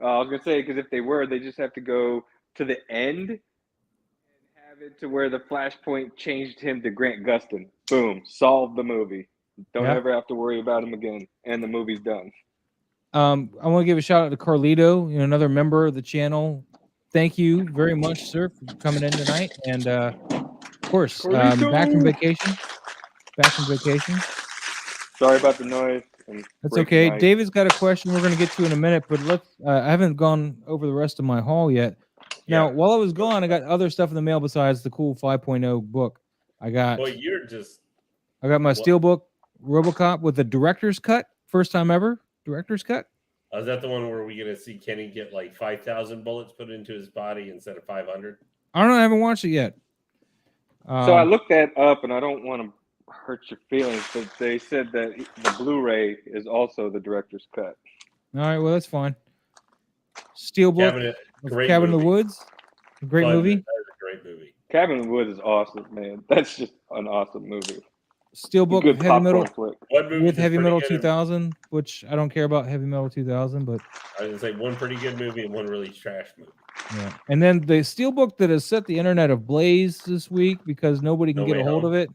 Speaker 3: I was gonna say, because if they were, they just have to go to the end and have it to where the Flashpoint changed him to Grant Gustin. Boom, solve the movie. Don't ever have to worry about him again, and the movie's done.
Speaker 1: I want to give a shout out to Carlito, another member of the channel. Thank you very much, sir, for coming in tonight. And of course, back from vacation.
Speaker 3: Sorry about the noise.
Speaker 1: That's okay. David's got a question we're going to get to in a minute, but let's. I haven't gone over the rest of my haul yet. Now, while I was gone, I got other stuff in the mail besides the cool 5.0 book. I got.
Speaker 2: Well, you're just.
Speaker 1: I got my Steelbook RoboCop with the director's cut, first time ever director's cut.
Speaker 2: Is that the one where we're going to see Kenny get like 5,000 bullets put into his body instead of 500?
Speaker 1: I don't know. I haven't watched it yet.
Speaker 3: So I looked that up, and I don't want to hurt your feelings, but they said that the Blu-ray is also the director's cut.
Speaker 1: All right, well, that's fine. Steelbook, Cabin in the Woods, great movie.
Speaker 2: That is a great movie.
Speaker 3: Cabin in the Woods is awesome, man. That's just an awesome movie.
Speaker 1: Steelbook Heavy Metal
Speaker 2: with
Speaker 1: Heavy Metal 2000, which I don't care about Heavy Metal 2000, but
Speaker 2: I was gonna say one pretty good movie and one really trash movie.
Speaker 1: Yeah, and then the Steelbook that has set the internet ablaze this week because nobody can get a hold of it.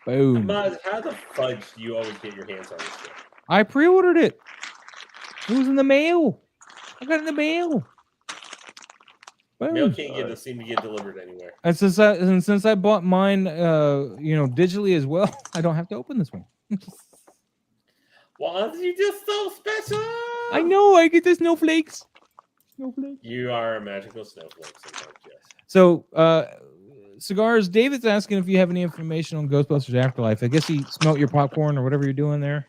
Speaker 1: Boom!
Speaker 2: Maz, how the fudge do you always get your hands on this thing?
Speaker 1: I pre-ordered it. It was in the mail. I got it in the mail. Boom.
Speaker 2: Mail can't seem to get delivered anywhere.
Speaker 1: And since I bought mine, digitally as well, I don't have to open this one.
Speaker 2: Well, you're just so special.
Speaker 1: I know. I get the snowflakes.
Speaker 2: You are a magical snowflake sometimes, yes.
Speaker 1: So, Cigars, David's asking if you have any information on Ghostbusters Afterlife. I guess he smelt your popcorn or whatever you're doing there,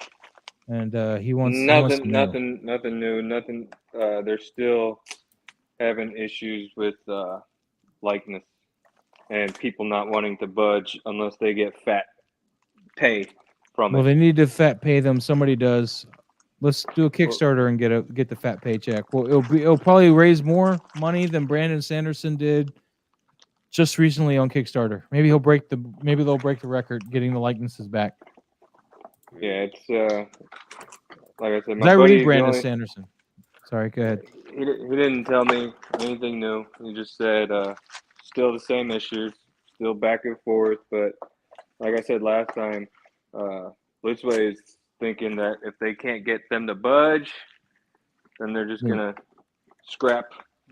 Speaker 1: and he wants
Speaker 3: nothing new. Nothing. They're still having issues with likeness and people not wanting to budge unless they get fat pay from it.
Speaker 1: Well, they need to fat pay them. Somebody does. Let's do a Kickstarter and get the fat paycheck. Well, it'll probably raise more money than Brandon Sanderson did just recently on Kickstarter. Maybe they'll break the record getting the likenesses back.
Speaker 3: Yeah, it's like I said.
Speaker 1: I read Brandon Sanderson. Sorry, go ahead.
Speaker 3: He didn't tell me anything new. He just said still the same issues, still back and forth. But like I said last time, Blitzway is thinking that if they can't get them to budge, then they're just gonna scrap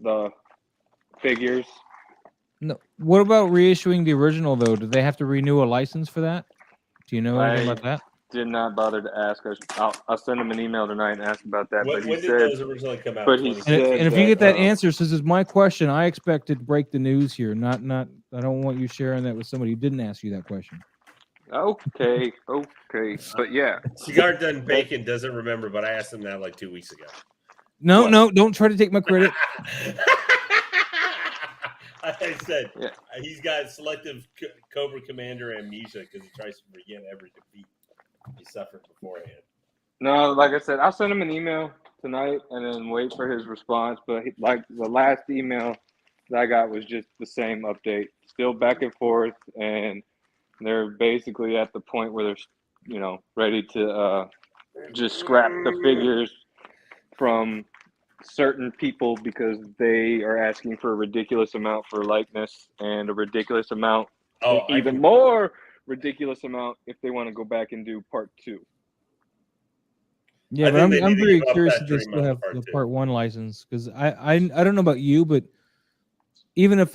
Speaker 3: the figures.
Speaker 1: No. What about reissuing the original though? Do they have to renew a license for that? Do you know anything about that?
Speaker 3: did not bother to ask. I'll send him an email tonight and ask about that.
Speaker 2: When
Speaker 3: But he
Speaker 2: did
Speaker 3: said,
Speaker 2: those originally come out?
Speaker 3: but he
Speaker 2: 20?
Speaker 3: said
Speaker 1: And if you get that
Speaker 3: that,
Speaker 1: answer, since it's my question, I expect to break the news here. Not. I don't want you sharing that with somebody who didn't ask you that question.
Speaker 3: okay. But yeah,
Speaker 2: Cigar Done Bacon doesn't remember, but I asked him that like 2 weeks ago.
Speaker 1: No,
Speaker 3: What?
Speaker 1: no, don't try to take my credit.
Speaker 2: I said
Speaker 3: Yeah.
Speaker 2: he's got selective Cobra Commander amnesia because he tries to forget every defeat he suffered beforehand.
Speaker 3: no, like I said, I'll send him an email tonight and then wait for his response. But like the last email that I got was just the same update, still back and forth, and they're basically at the point where they're, ready to just scrap the figures from certain people because they are asking for a ridiculous amount for likeness and a ridiculous amount, more ridiculous amount if they want to go back and do part 2.
Speaker 1: Yeah,
Speaker 2: I
Speaker 1: but
Speaker 2: think they
Speaker 1: I'm
Speaker 2: need to
Speaker 1: very
Speaker 2: give up
Speaker 1: curious
Speaker 2: that
Speaker 1: if they
Speaker 2: dream
Speaker 1: still
Speaker 2: on the
Speaker 1: have
Speaker 2: part
Speaker 1: the
Speaker 2: two.
Speaker 1: part 1 license, because I don't know about you, but even though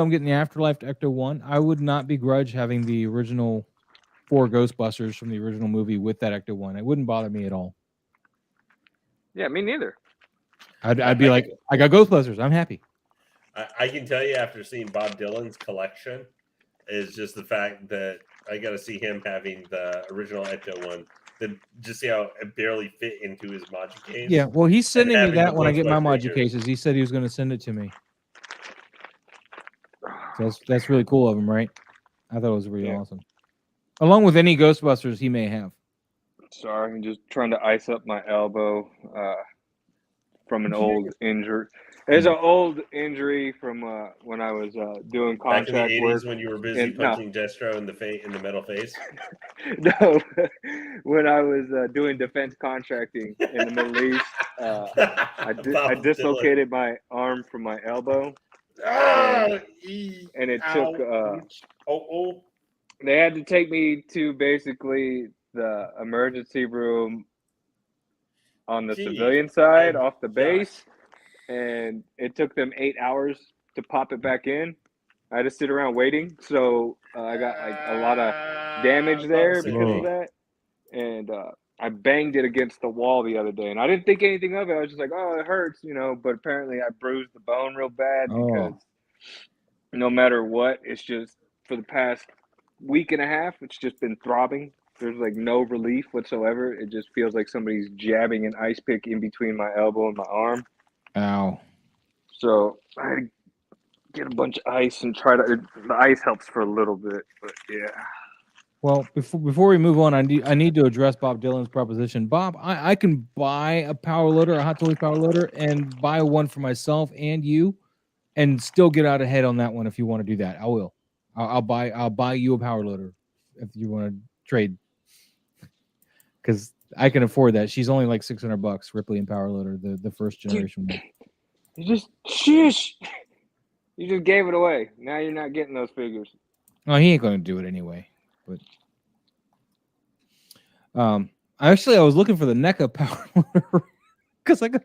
Speaker 1: I'm getting the Afterlife Ecto 1, I would not begrudge having the original 4 Ghostbusters from the original movie with that Ecto 1. It wouldn't bother me at all.
Speaker 3: Yeah, me neither.
Speaker 1: I'd be like, I got Ghostbusters. I'm happy.
Speaker 2: I can tell you after seeing Bob Dylan's collection is just the fact that I got to see him having the original Ecto 1. Just see how it barely fit into his Module case.
Speaker 1: Yeah, well, he's sending me
Speaker 2: having
Speaker 1: that
Speaker 2: the
Speaker 1: when I get my
Speaker 2: Bloodsport
Speaker 1: Module
Speaker 2: figures.
Speaker 1: cases. He said he was going to send it to me. So that's really cool of him, right? I thought it was really awesome. Along with any Ghostbusters he may have.
Speaker 3: Sorry, I'm just trying to ice up my elbow from an old injury. There's an old injury from when I was doing
Speaker 2: Back in the
Speaker 3: contract
Speaker 2: 80s
Speaker 3: work.
Speaker 2: when you were busy punching Destro in the metal face.
Speaker 3: No, when I was doing defense contracting in the Middle East, I dislocated my arm from my elbow, and it took. They had to take me to basically the emergency room on the civilian side off the base, and it took them 8 hours to pop it back in. I had to sit around waiting, so I got like a lot of damage there because of that, and I banged it against the wall the other day, and I didn't think anything of it. I was just like, oh, it hurts, but apparently I bruised the bone real bad because no matter what, it's just for the past week and a half, it's just been throbbing. There's like no relief whatsoever. It just feels like somebody's jabbing an ice pick in between my elbow and my arm.
Speaker 1: Ow.
Speaker 3: So I had to get a bunch of ice and the ice helps for a little bit, but yeah.
Speaker 1: Well, before we move on, I need to address Bob Dylan's proposition. Bob, I can buy a power loader, a Hot Toys power loader, and buy one for myself and you, and still get out ahead on that one if you want to do that. I will. I'll buy you a power loader if you want to trade, because I can afford that. She's only like $600, Ripley and power loader, the first generation one.
Speaker 3: You just shush. You just gave it away. Now you're not getting those figures.
Speaker 1: Oh, he ain't going to do it anyway. But I was looking for the NECA power loader because I got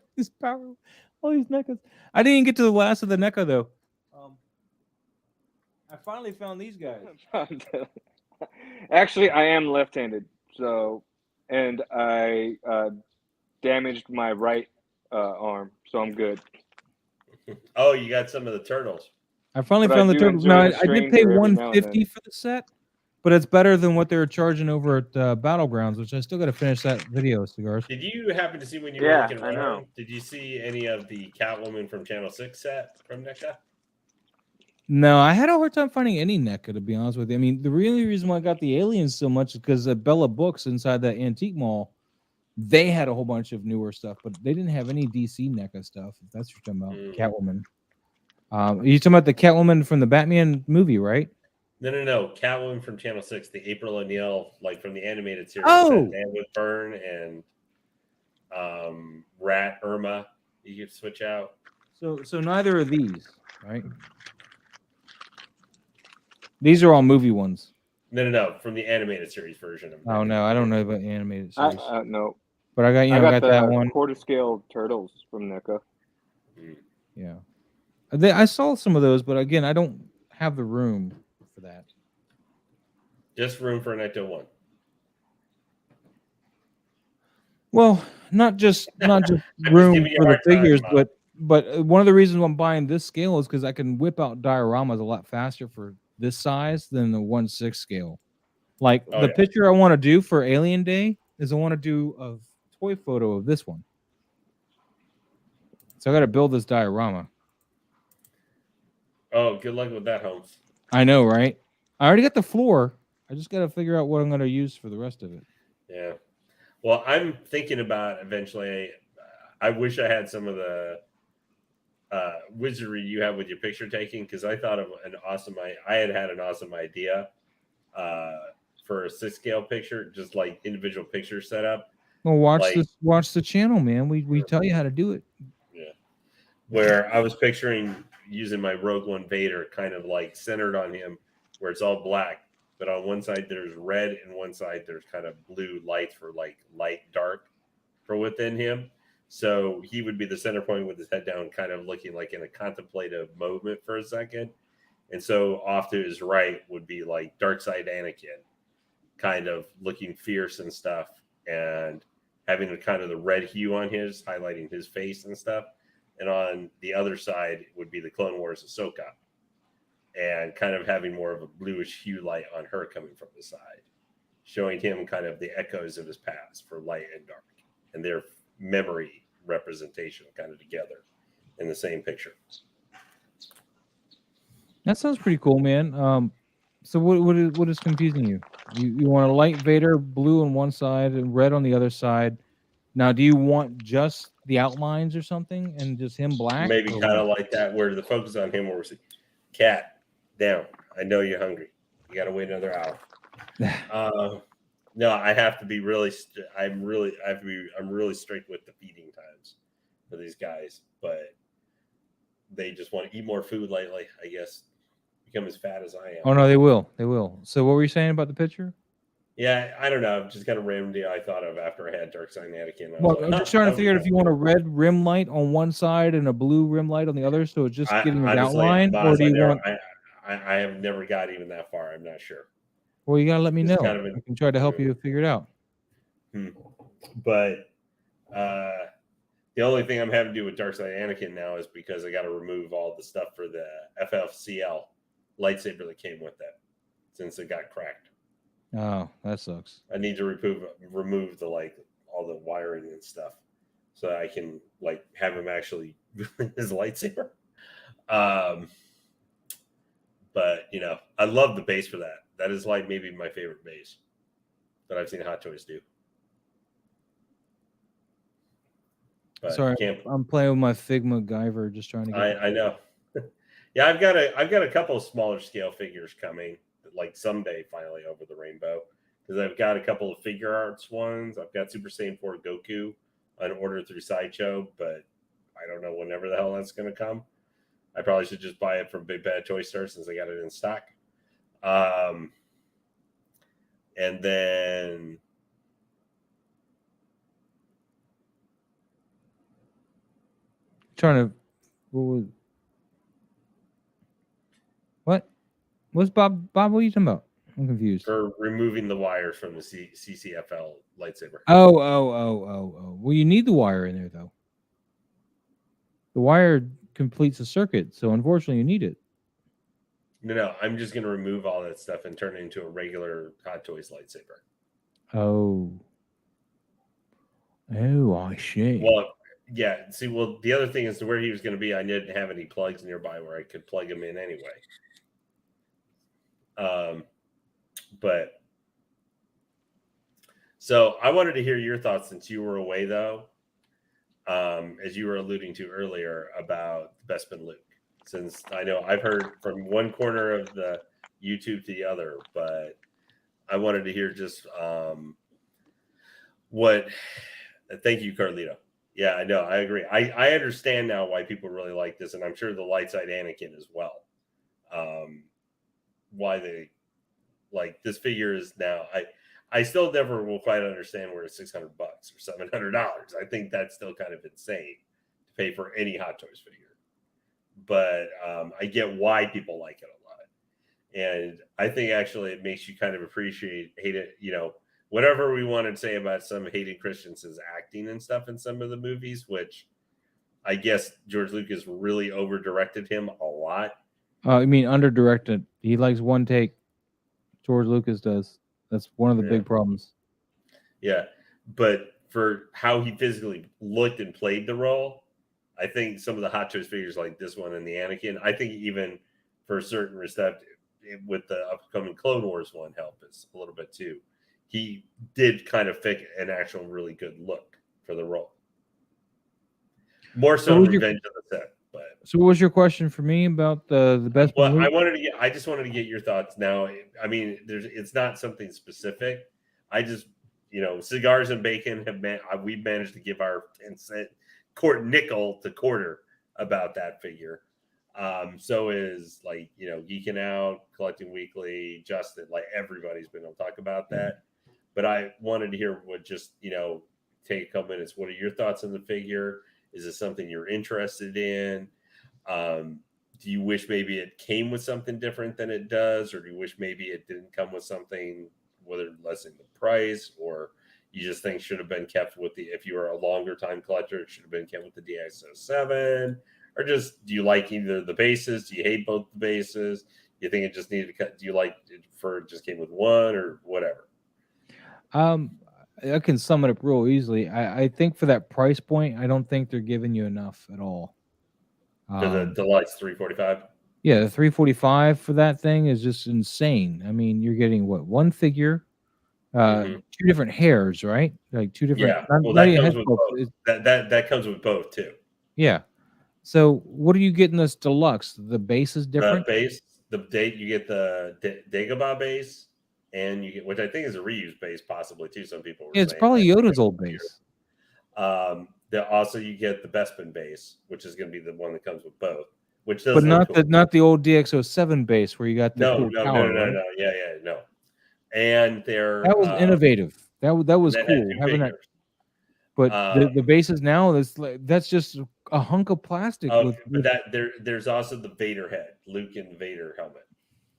Speaker 1: all these NECAs. I didn't even get to the last of the NECA though. I finally found these guys.
Speaker 3: Actually, I am left-handed, and I damaged my right arm, so I'm good.
Speaker 2: Oh, you got some of the turtles.
Speaker 1: I finally found the turtles. Now, I did pay $150 for the set, but it's better than what they were charging over at Battlegrounds, which I still got to finish that video, Cigars.
Speaker 2: Did you happen to see when you were looking around? Did you see any of the Catwoman from Channel 6 set from NECA?
Speaker 1: No, I had a hard time finding any NECA, to be honest with you. I mean, the really reason why I got the aliens so much is because at Bella Books inside that antique mall, they had a whole bunch of newer stuff, but they didn't have any DC NECA stuff. If that's what you're talking about, Catwoman. You're talking about the Catwoman from the Batman movie, right?
Speaker 2: No. Catwoman from Channel 6, the April O'Neil, like from the animated series.
Speaker 1: Oh!
Speaker 2: Dan with Byrne and Rat Irma. You could switch out.
Speaker 1: So neither of these, right? These are all movie ones.
Speaker 2: No. From the animated series version of it.
Speaker 1: Oh no, I don't know about the animated series.
Speaker 3: No.
Speaker 1: But I got that one.
Speaker 3: Quarter scale turtles from NECA.
Speaker 1: Yeah. I saw some of those, but again, I don't have the room for that.
Speaker 2: Just room for an Ecto 1.
Speaker 1: Well, not just
Speaker 2: I'm just
Speaker 1: room
Speaker 2: giving you
Speaker 1: for
Speaker 2: a
Speaker 1: the
Speaker 2: hard time.
Speaker 1: figures, but one of the reasons I'm buying this scale is because I can whip out dioramas a lot faster for this size than the 1/6 scale. Like
Speaker 2: Oh,
Speaker 1: the
Speaker 2: yeah.
Speaker 1: picture I want to do for Alien Day is I want to do a toy photo of this one. So I got to build this diorama.
Speaker 2: Oh, good luck with that, Holmes.
Speaker 1: I know, right? I already got the floor. I just got to figure out what I'm going to use for the rest of it.
Speaker 2: Yeah. Well, I'm thinking about eventually. I wish I had some of the wizardry you have with your picture taking, because I thought of an awesome. I had an awesome idea for a 6 scale picture, just like individual picture setup.
Speaker 1: Well, watch
Speaker 2: Like,
Speaker 1: watch the channel, man. We tell you how to do it.
Speaker 2: yeah, where I was picturing using my Rogue One Vader kind of like centered on him, where it's all black, but on one side there's red and one side there's kind of blue lights for like light dark for within him. So he would be the center point with his head down, kind of looking like in a contemplative moment for a second. And so off to his right would be like Dark Side Anakin, kind of looking fierce and stuff, and having a kind of the red hue on his, highlighting his face and stuff. And on the other side would be the Clone Wars Ahsoka, and kind of having more of a bluish hue light on her coming from the side, showing him kind of the echoes of his past for light and dark, and their memory representation kind of together in the same picture.
Speaker 1: That sounds pretty cool, man. So what is confusing you? You want a light Vader, blue on one side and red on the other side. Now, do you want just the outlines or something, and just him black?
Speaker 2: Maybe
Speaker 1: or
Speaker 2: kind of
Speaker 1: what?
Speaker 2: like that, where the focus on him, where we see, cat down. I know you're hungry. You got to wait another hour. No, I have to be really. I'm really strict with the feeding times for these guys, but they just want to eat more food lately. I guess become as fat as I am.
Speaker 1: Oh no, they will. They will. So what were you saying about the picture?
Speaker 2: Yeah, I don't know. Just kind of random deal I thought of after I had Dark Side Anakin.
Speaker 1: Well, I'm just trying to figure out if you want a red rim light on one side and a blue rim light on the other, so it's just getting an
Speaker 2: honestly,
Speaker 1: outline,
Speaker 2: boss,
Speaker 1: or do you want?
Speaker 2: I have never got even that far. I'm not sure.
Speaker 1: Well, you gotta let me
Speaker 2: It's
Speaker 1: know.
Speaker 2: kind of
Speaker 1: I can try to help you figure it out.
Speaker 2: But the only thing I'm having to do with Dark Side Anakin now is because I got to remove all the stuff for the FFCL lightsaber that came with that, since it got cracked.
Speaker 1: Oh, that sucks.
Speaker 2: I need to remove the all the wiring and stuff, so that I can have him actually his lightsaber. But I love the base for that. That is maybe my favorite base that I've seen Hot Toys do. But
Speaker 1: Sorry, I'm playing with my Figma Guyver, just trying to get.
Speaker 2: I know. Yeah, I've got a couple of smaller scale figures coming, someday finally over the rainbow, because I've got a couple of figure arts ones. I've got Super Saiyan 4 Goku on order through Sideshow, but I don't know whenever the hell that's going to come. I probably should just buy it from Big Bad Toy Store since I got it in stock. And then
Speaker 1: Trying to. What? What's Bob? Bob, what are you talking about? I'm confused.
Speaker 2: For removing the wires from the CCFL lightsaber.
Speaker 1: Oh. Well, you need the wire in there, though. The wire completes a circuit, so unfortunately you need it.
Speaker 2: No, I'm just going to remove all that stuff and turn it into a regular Hot Toys lightsaber.
Speaker 1: Oh, I see.
Speaker 2: Well, yeah. See, the other thing is to where he was going to be, I didn't have any plugs nearby where I could plug him in anyway. But so I wanted to hear your thoughts, since you were away, though, as you were alluding to earlier about Bespin Luke. Since I know I've heard from one corner of the YouTube to the other, but I wanted to hear just what. Thank you, Carlito. Yeah, I know. I agree. I understand now why people really like this, and I'm sure the light side Anakin as well. Why they this figure is now. I still never will quite understand where it's $600 or $700. I think that's still kind of insane to pay for any Hot Toys figure. But I get why people like it a lot, and I think actually it makes you kind of hate it. whatever we want to say about some Hayden Christensen's acting and stuff in some of the movies, which I guess George Lucas really over directed him a lot.
Speaker 1: I mean, under directed. He likes one take. George Lucas does. That's one of the big problems.
Speaker 2: Yeah, but for how he physically looked and played the role, I think some of the Hot Toys figures like this one and the Anakin, I think even for a certain respect with the upcoming Clone Wars one help us a little bit too. He did kind of pick an actual really good look for the role. More so Revenge of the Sith. But
Speaker 1: so what was your question for me about the best?
Speaker 2: Well, I just wanted to get your thoughts now. I mean, it's not something specific. I just, cigars and bacon we've managed to give our 10-cent nickel to quarter about that figure. So is Geeking Out, Collecting Weekly, Justin, like everybody's been able to talk about that. But I wanted to hear what take a couple minutes. What are your thoughts on the figure? Is it something you're interested in? Do you wish maybe it came with something different than it does, or do you wish maybe it didn't come with something, whether less in the price, or you just think should have been kept with if you were a longer time collector, it should have been kept with the DX07, or just do you like either the bases? Do you hate both the bases? Do you think it just needed to cut? Do you like it for it just came with one or whatever?
Speaker 1: I can sum it up real easily. I think for that price point, I don't think they're giving you enough at all.
Speaker 2: For the Deluxe 345?
Speaker 1: Yeah, the 345 for that thing is just insane. I mean, you're getting one figure, two different hairs, right? Like two different.
Speaker 2: Yeah, well, that comes with both. That comes with both too.
Speaker 1: Yeah. So what are you getting this deluxe? The base is different.
Speaker 2: You get the Dagobah base, and you get, which I think is a reused base, possibly too. Some people were saying
Speaker 1: it's probably Yoda's old base.
Speaker 2: Also, you get the Bespin base, which is going to be the one that comes with both. Which does,
Speaker 1: but not the old DX07 base where you got the
Speaker 2: no. Yeah, and that
Speaker 1: was innovative. That was cool having that. But the bases now that's just a hunk of plastic.
Speaker 2: There's also the Vader head, Luke and Vader helmet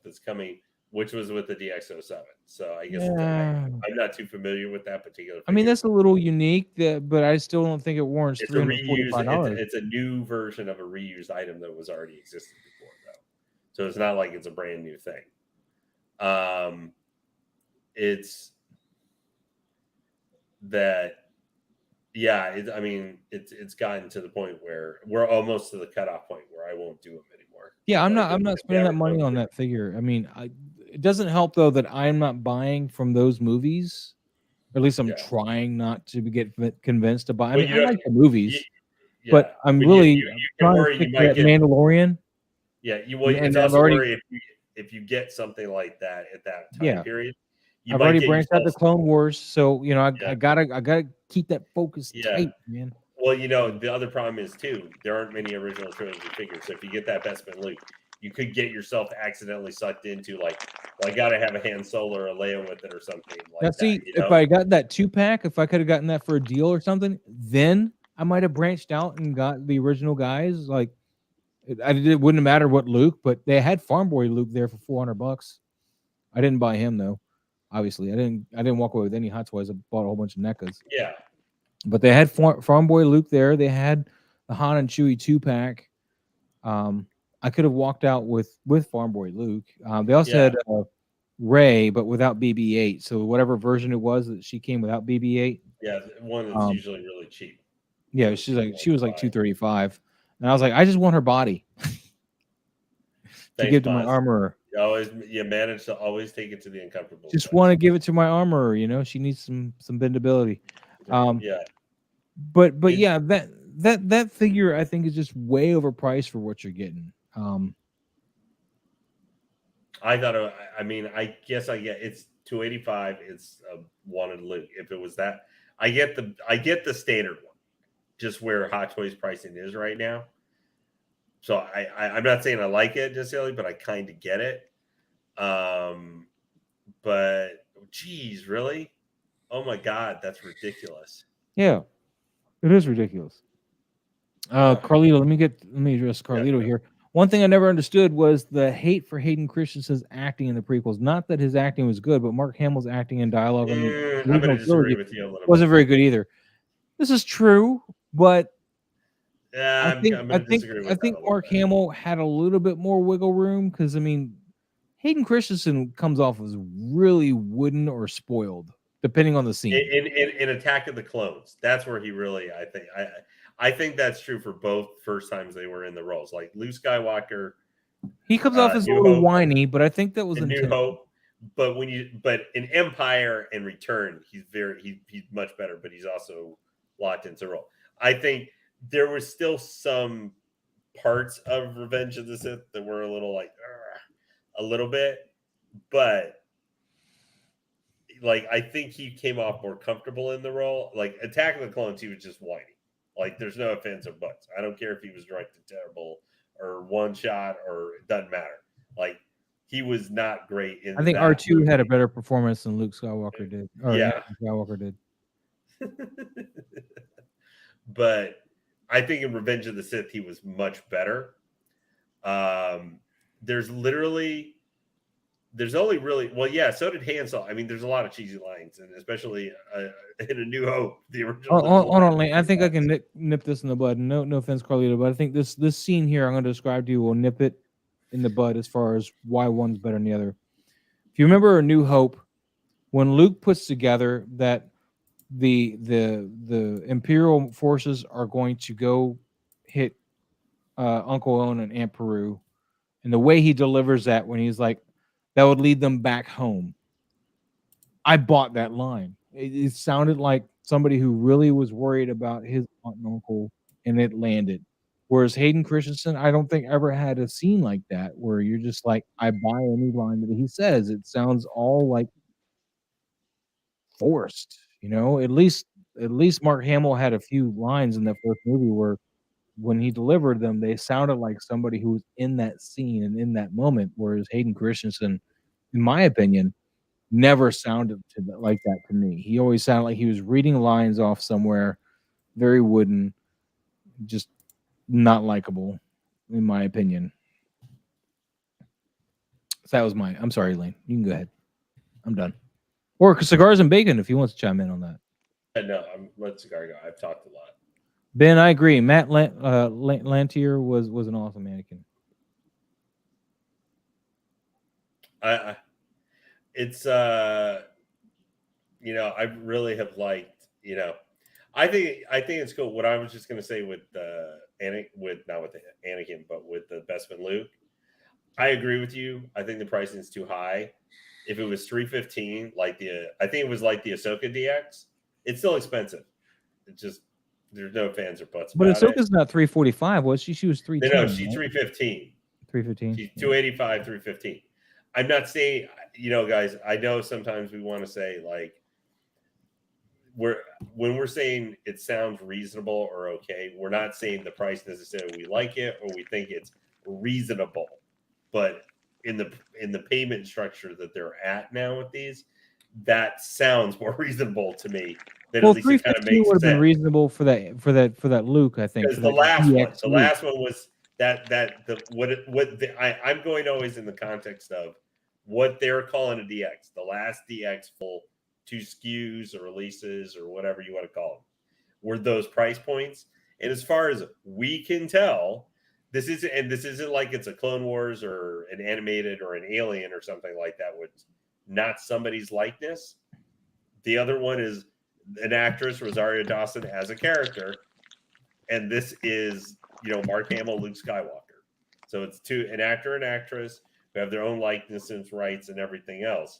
Speaker 2: that's coming, which was with the DX07. So I guess I'm not too familiar with that particular figure.
Speaker 1: I mean, that's a little unique, but I still don't think it warrants $345.
Speaker 2: It's a new version of a reused item that was already existed before, though. So it's not like it's a brand new thing. It's that. Yeah, it's gotten to the point where we're almost to the cutoff point where I won't do them anymore.
Speaker 1: Yeah, I'm not spending that money on that figure. I mean, it doesn't help though that I'm not buying from those movies. Or at least I'm trying not to get convinced to buy. I like the movies, but I'm really trying to pick that Mandalorian.
Speaker 2: Yeah, it's also worry if you get something like that at that time period.
Speaker 1: I've already branched out the Clone Wars, so I gotta keep that focus tight, man.
Speaker 2: Well, the other problem is too, there aren't many original trilogy figures. So if you get that Bespin Luke, you could get yourself accidentally sucked into I gotta have a Han Solo or a Leia with it or something like that.
Speaker 1: If I got that 2-pack, if I could have gotten that for a deal or something, then I might have branched out and got the original guys. It wouldn't matter what Luke, but they had Farm Boy Luke there for $400. I didn't buy him though. Obviously, I didn't walk away with any Hot Toys. I bought a whole bunch of NECAs.
Speaker 2: Yeah,
Speaker 1: but they had Farm Boy Luke there. They had the Han and Chewie 2-pack. I could have walked out with Farm Boy Luke. They also had Rey, but without BB-8. So whatever version it was that she came without BB-8.
Speaker 2: Yeah, one that's usually really cheap.
Speaker 1: Yeah, she was like $235, and I was like, I just want her body to give to my armorer.
Speaker 2: You manage to always take it to the uncomfortable.
Speaker 1: Just want to give it to my armorer. She needs some bendability. But yeah, that figure I think is just way overpriced for what you're getting.
Speaker 2: I thought. I guess it's $285. It's a wanted Luke. If it was that, I get the standard one, just where Hot Toys pricing is right now. So I'm not saying I like it necessarily, but I kind of get it. But geez, really? Oh my God, that's ridiculous.
Speaker 1: Yeah, it is ridiculous. Carlito, let me address Carlito here. One thing I never understood was the hate for Hayden Christensen's acting in the prequels. Not that his acting was good, but Mark Hamill's acting and dialogue in the
Speaker 2: I'm going
Speaker 1: original
Speaker 2: to disagree
Speaker 1: trilogy
Speaker 2: with you a little
Speaker 1: wasn't
Speaker 2: bit.
Speaker 1: very good either. This is true, but
Speaker 2: Yeah, I'm going to disagree with
Speaker 1: I
Speaker 2: that
Speaker 1: think
Speaker 2: a little
Speaker 1: Mark
Speaker 2: bit.
Speaker 1: Hamill had a little bit more wiggle room because I mean, Hayden Christensen comes off as really wooden or spoiled, depending on the scene.
Speaker 2: In Attack of the Clones, that's where he really, I think that's true for both first times they were in the roles. Like Luke Skywalker,
Speaker 1: He comes off as a
Speaker 2: New
Speaker 1: little
Speaker 2: Hope,
Speaker 1: whiny, but I think that was
Speaker 2: in New
Speaker 1: intentional.
Speaker 2: Hope. But in Empire and Return, he's much better, but he's also locked into role. I think there was still some parts of Revenge of the Sith that were a little like a little bit, but like I think he came off more comfortable in the role. Like Attack of the Clones, he was just whiny. Like there's no offense or buts. I don't care if he was directed terrible or one shot or it doesn't matter. Like he was not great in.
Speaker 1: I think
Speaker 2: that
Speaker 1: R2
Speaker 2: movie.
Speaker 1: had a better performance than Luke Skywalker did, or
Speaker 2: Yeah.
Speaker 1: Anakin Skywalker did.
Speaker 2: But I think in Revenge of the Sith he was much better. There's only really so did Han Solo. I mean, there's a lot of cheesy lines, and especially in A New Hope, the original.
Speaker 1: Hold on, Lane. I think I can nip this in the bud. No offense, Carlito, but I think this scene here I'm going to describe to you will nip it in the bud as far as why one's better than the other. If you remember A New Hope, when Luke puts together that the Imperial forces are going to go hit Uncle Owen and Aunt Peru, and the way he delivers that when he's like, that would lead them back home. I bought that line. It sounded like somebody who really was worried about his aunt and uncle, and it landed. Whereas Hayden Christensen, I don't think ever had a scene like that where you're just like, I buy any line that he says. It sounds all like forced, you know. At least Mark Hamill had a few lines in that first movie where when he delivered them, they sounded like somebody who was in that scene and in that moment. Whereas Hayden Christensen, in my opinion, never sounded like that to me. He always sounded like he was reading lines off somewhere, very wooden, just not likable, in my opinion. So that was mine. I'm sorry, Lane. You can go ahead. I'm done. Or cigars and bacon, if he wants to chime in on that.
Speaker 2: No, I'm let cigar go. I've talked a lot.
Speaker 1: Ben, I agree. Matt Lantier was an awesome mannequin.
Speaker 2: It's I really have liked, I think it's cool. What I was just gonna say with not with the Anakin, but with the Bespin Luke, I agree with you. I think the pricing is too high. If it was $315, I think it was like the Ahsoka DX, it's still expensive. It's just there's no fans or buts.
Speaker 1: But Ahsoka's not $345, was she? She was $310.
Speaker 2: No, she's $315.
Speaker 1: $315.
Speaker 2: She's $285, $315. I'm not saying, guys, I know sometimes we want to say like when we're saying it sounds reasonable or okay, we're not saying the price necessarily we like it or we think it's reasonable. But in the payment structure that they're at now with these, that sounds more reasonable to me. That
Speaker 1: Well,
Speaker 2: at least it kind of makes
Speaker 1: would have been
Speaker 2: sense.
Speaker 1: reasonable for that Luke, I think.
Speaker 2: Because the last one was I'm going always in the context of what they're calling a DX. The last DX full 2 SKUs or releases or whatever you want to call them were those price points. And as far as we can tell, this isn't like it's a Clone Wars or an animated or an Alien or something like that with not somebody's likeness. The other one is an actress, Rosario Dawson, as a character. And this is, Mark Hamill, Luke Skywalker. So it's an actor and actress who have their own likenesses, rights, and everything else.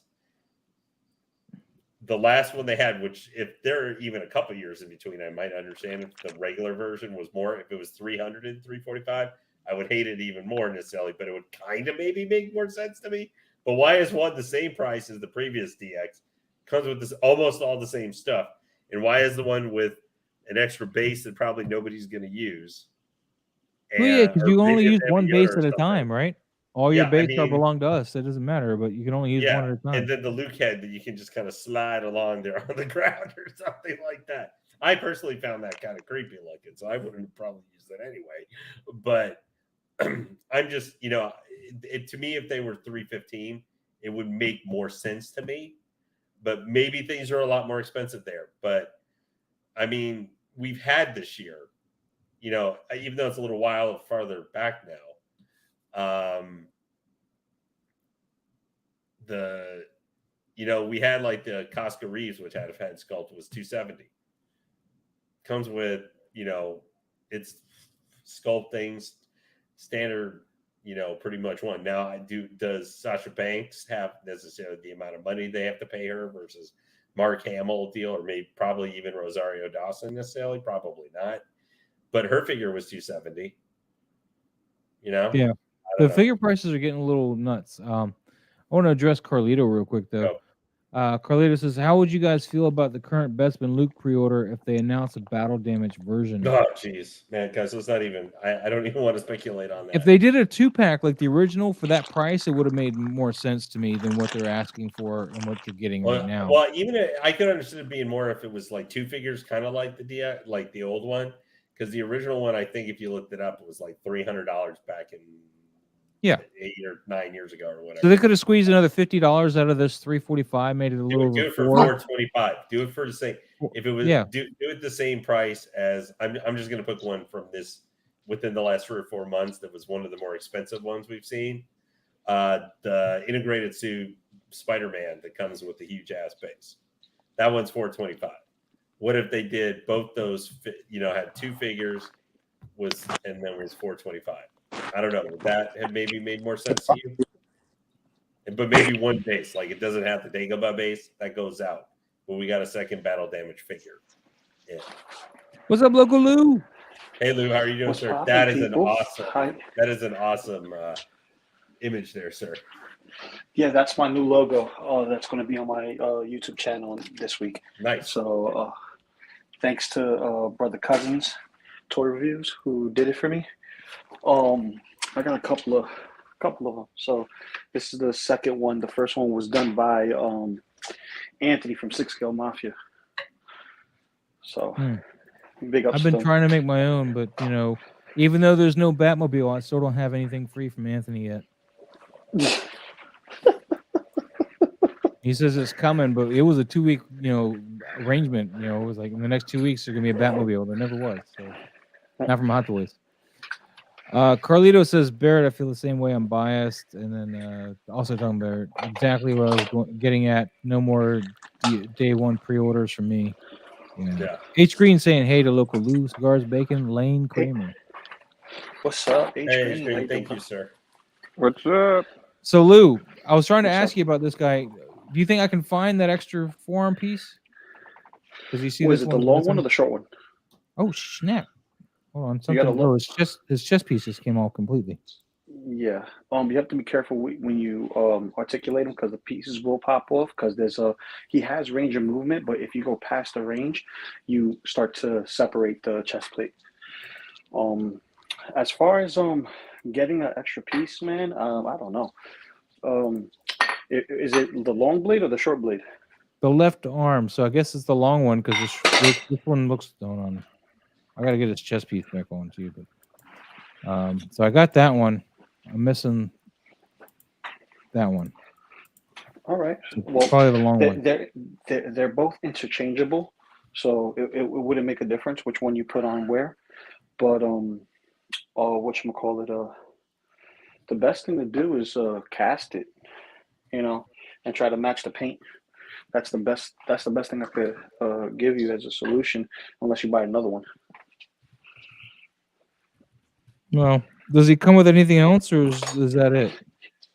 Speaker 2: The last one they had, which if there are even a couple years in between, I might understand if the regular version was more. If it was $300 and $345, I would hate it even more necessarily, but it would kind of maybe make more sense to me. But why is one the same price as the previous DX? Comes with this almost all the same stuff. And why is the one with an extra base that probably nobody's going to use?
Speaker 1: Well, yeah, because you only use one base at a time, right? All your bases belong to us. It doesn't matter, but you can only use one at a time.
Speaker 2: And then the Luke head that you can just kind of slide along there on the ground or something like that. I personally found that kind of creepy looking, so I wouldn't probably use that anyway. But I'm just, to me, if they were 315, it would make more sense to me. But maybe things are a lot more expensive there. But I mean, we've had this year, even though it's a little while farther back now. We had like the Costco Reeves, which had a head sculpt, was 270. Comes with, it's sculpt things standard, pretty much one. Now, does Sasha Banks have necessarily the amount of money they have to pay her versus Mark Hamill deal, or maybe probably even Rosario Dawson necessarily? Probably not. But her figure was 270.
Speaker 1: Yeah. The figure prices are getting a little nuts. I want to address Carlito real quick though. Carlito says, "How would you guys feel about the current Bestman Luke pre-order if they announce a battle damage version?"
Speaker 2: Oh, jeez, man, guys, let's not even. I don't even want to speculate on that.
Speaker 1: If they did a 2-pack like the original for that price, it would have made more sense to me than what they're asking for and what you're getting right now.
Speaker 2: Well, even I could understand it being more if it was like 2 figures, kind of like the old one, because the original one, I think if you looked it up, it was like $300 back in 8 or 9 years ago or whatever.
Speaker 1: So they could have squeezed another $50 out of this 345, made it a little.
Speaker 2: Do it for 425. Do it for the same. If it was, do it the same price as. I'm just going to pick one from this within the last 3 or 4 months. That was one of the more expensive ones we've seen. The integrated suit Spider-Man that comes with the huge ass base. That one's 425. What if they did both those? Had 2 figures, and then was 425. I don't know. Would that have maybe made more sense to you? But maybe one base, like it doesn't have the Dagobah base, that goes out. But we got a second battle damage figure. Yeah.
Speaker 1: What's up, Loco Lu?
Speaker 2: Hey Lou, how are you doing, sir? That is an awesome. That is an awesome image there, sir.
Speaker 4: Yeah, that's my new logo. That's going to be on my YouTube channel this week.
Speaker 2: Nice.
Speaker 4: So, thanks to Brother Cousins Toy Reviews who did it for me. I got a couple of them. So this is the second one. The first one was done by Anthony from SixScaleMafia. So big ups.
Speaker 1: I've been trying to make my own, but even though there's no Batmobile, I still don't have anything free from Anthony yet. He says it's coming, but it was a 2-week, arrangement. It was like in the next 2 weeks there's gonna be a Batmobile. There never was. So not from Hot Toys. Carlito says, Barrett, I feel the same way. I'm biased. And then also talking about exactly what I was getting at. No more day one pre-orders from me. Yeah. H Green saying, hey to Loco Lu, Cigars, Bacon, Lane Kramer.
Speaker 4: What's up, H
Speaker 2: Green? Thank you, sir.
Speaker 3: What's up?
Speaker 1: So, Lou, I was trying to ask you about this guy. Do you think I can find that extra forearm piece? Does you see
Speaker 4: this one? Is it the long one or the short one?
Speaker 1: Oh, snap. Hold on. Something. His chest pieces came off completely.
Speaker 4: Yeah. You have to be careful when you articulate them because the pieces will pop off because he has range of movement, but if you go past the range, you start to separate the chest plate. As far as getting an extra piece, man, I don't know. Is it the long blade or the short blade?
Speaker 1: The left arm. So I guess it's the long one because this one looks. Hold on. I gotta get his chest piece back on too. But so I got that one. I'm missing that one.
Speaker 4: All right.
Speaker 1: Well, probably the long one.
Speaker 4: They're both interchangeable, so it wouldn't make a difference which one you put on where. But whatchamacallit, the best thing to do is cast it, and try to match the paint. That's the best thing I could give you as a solution, unless you buy another one.
Speaker 1: Well, does he come with anything else, or is that it?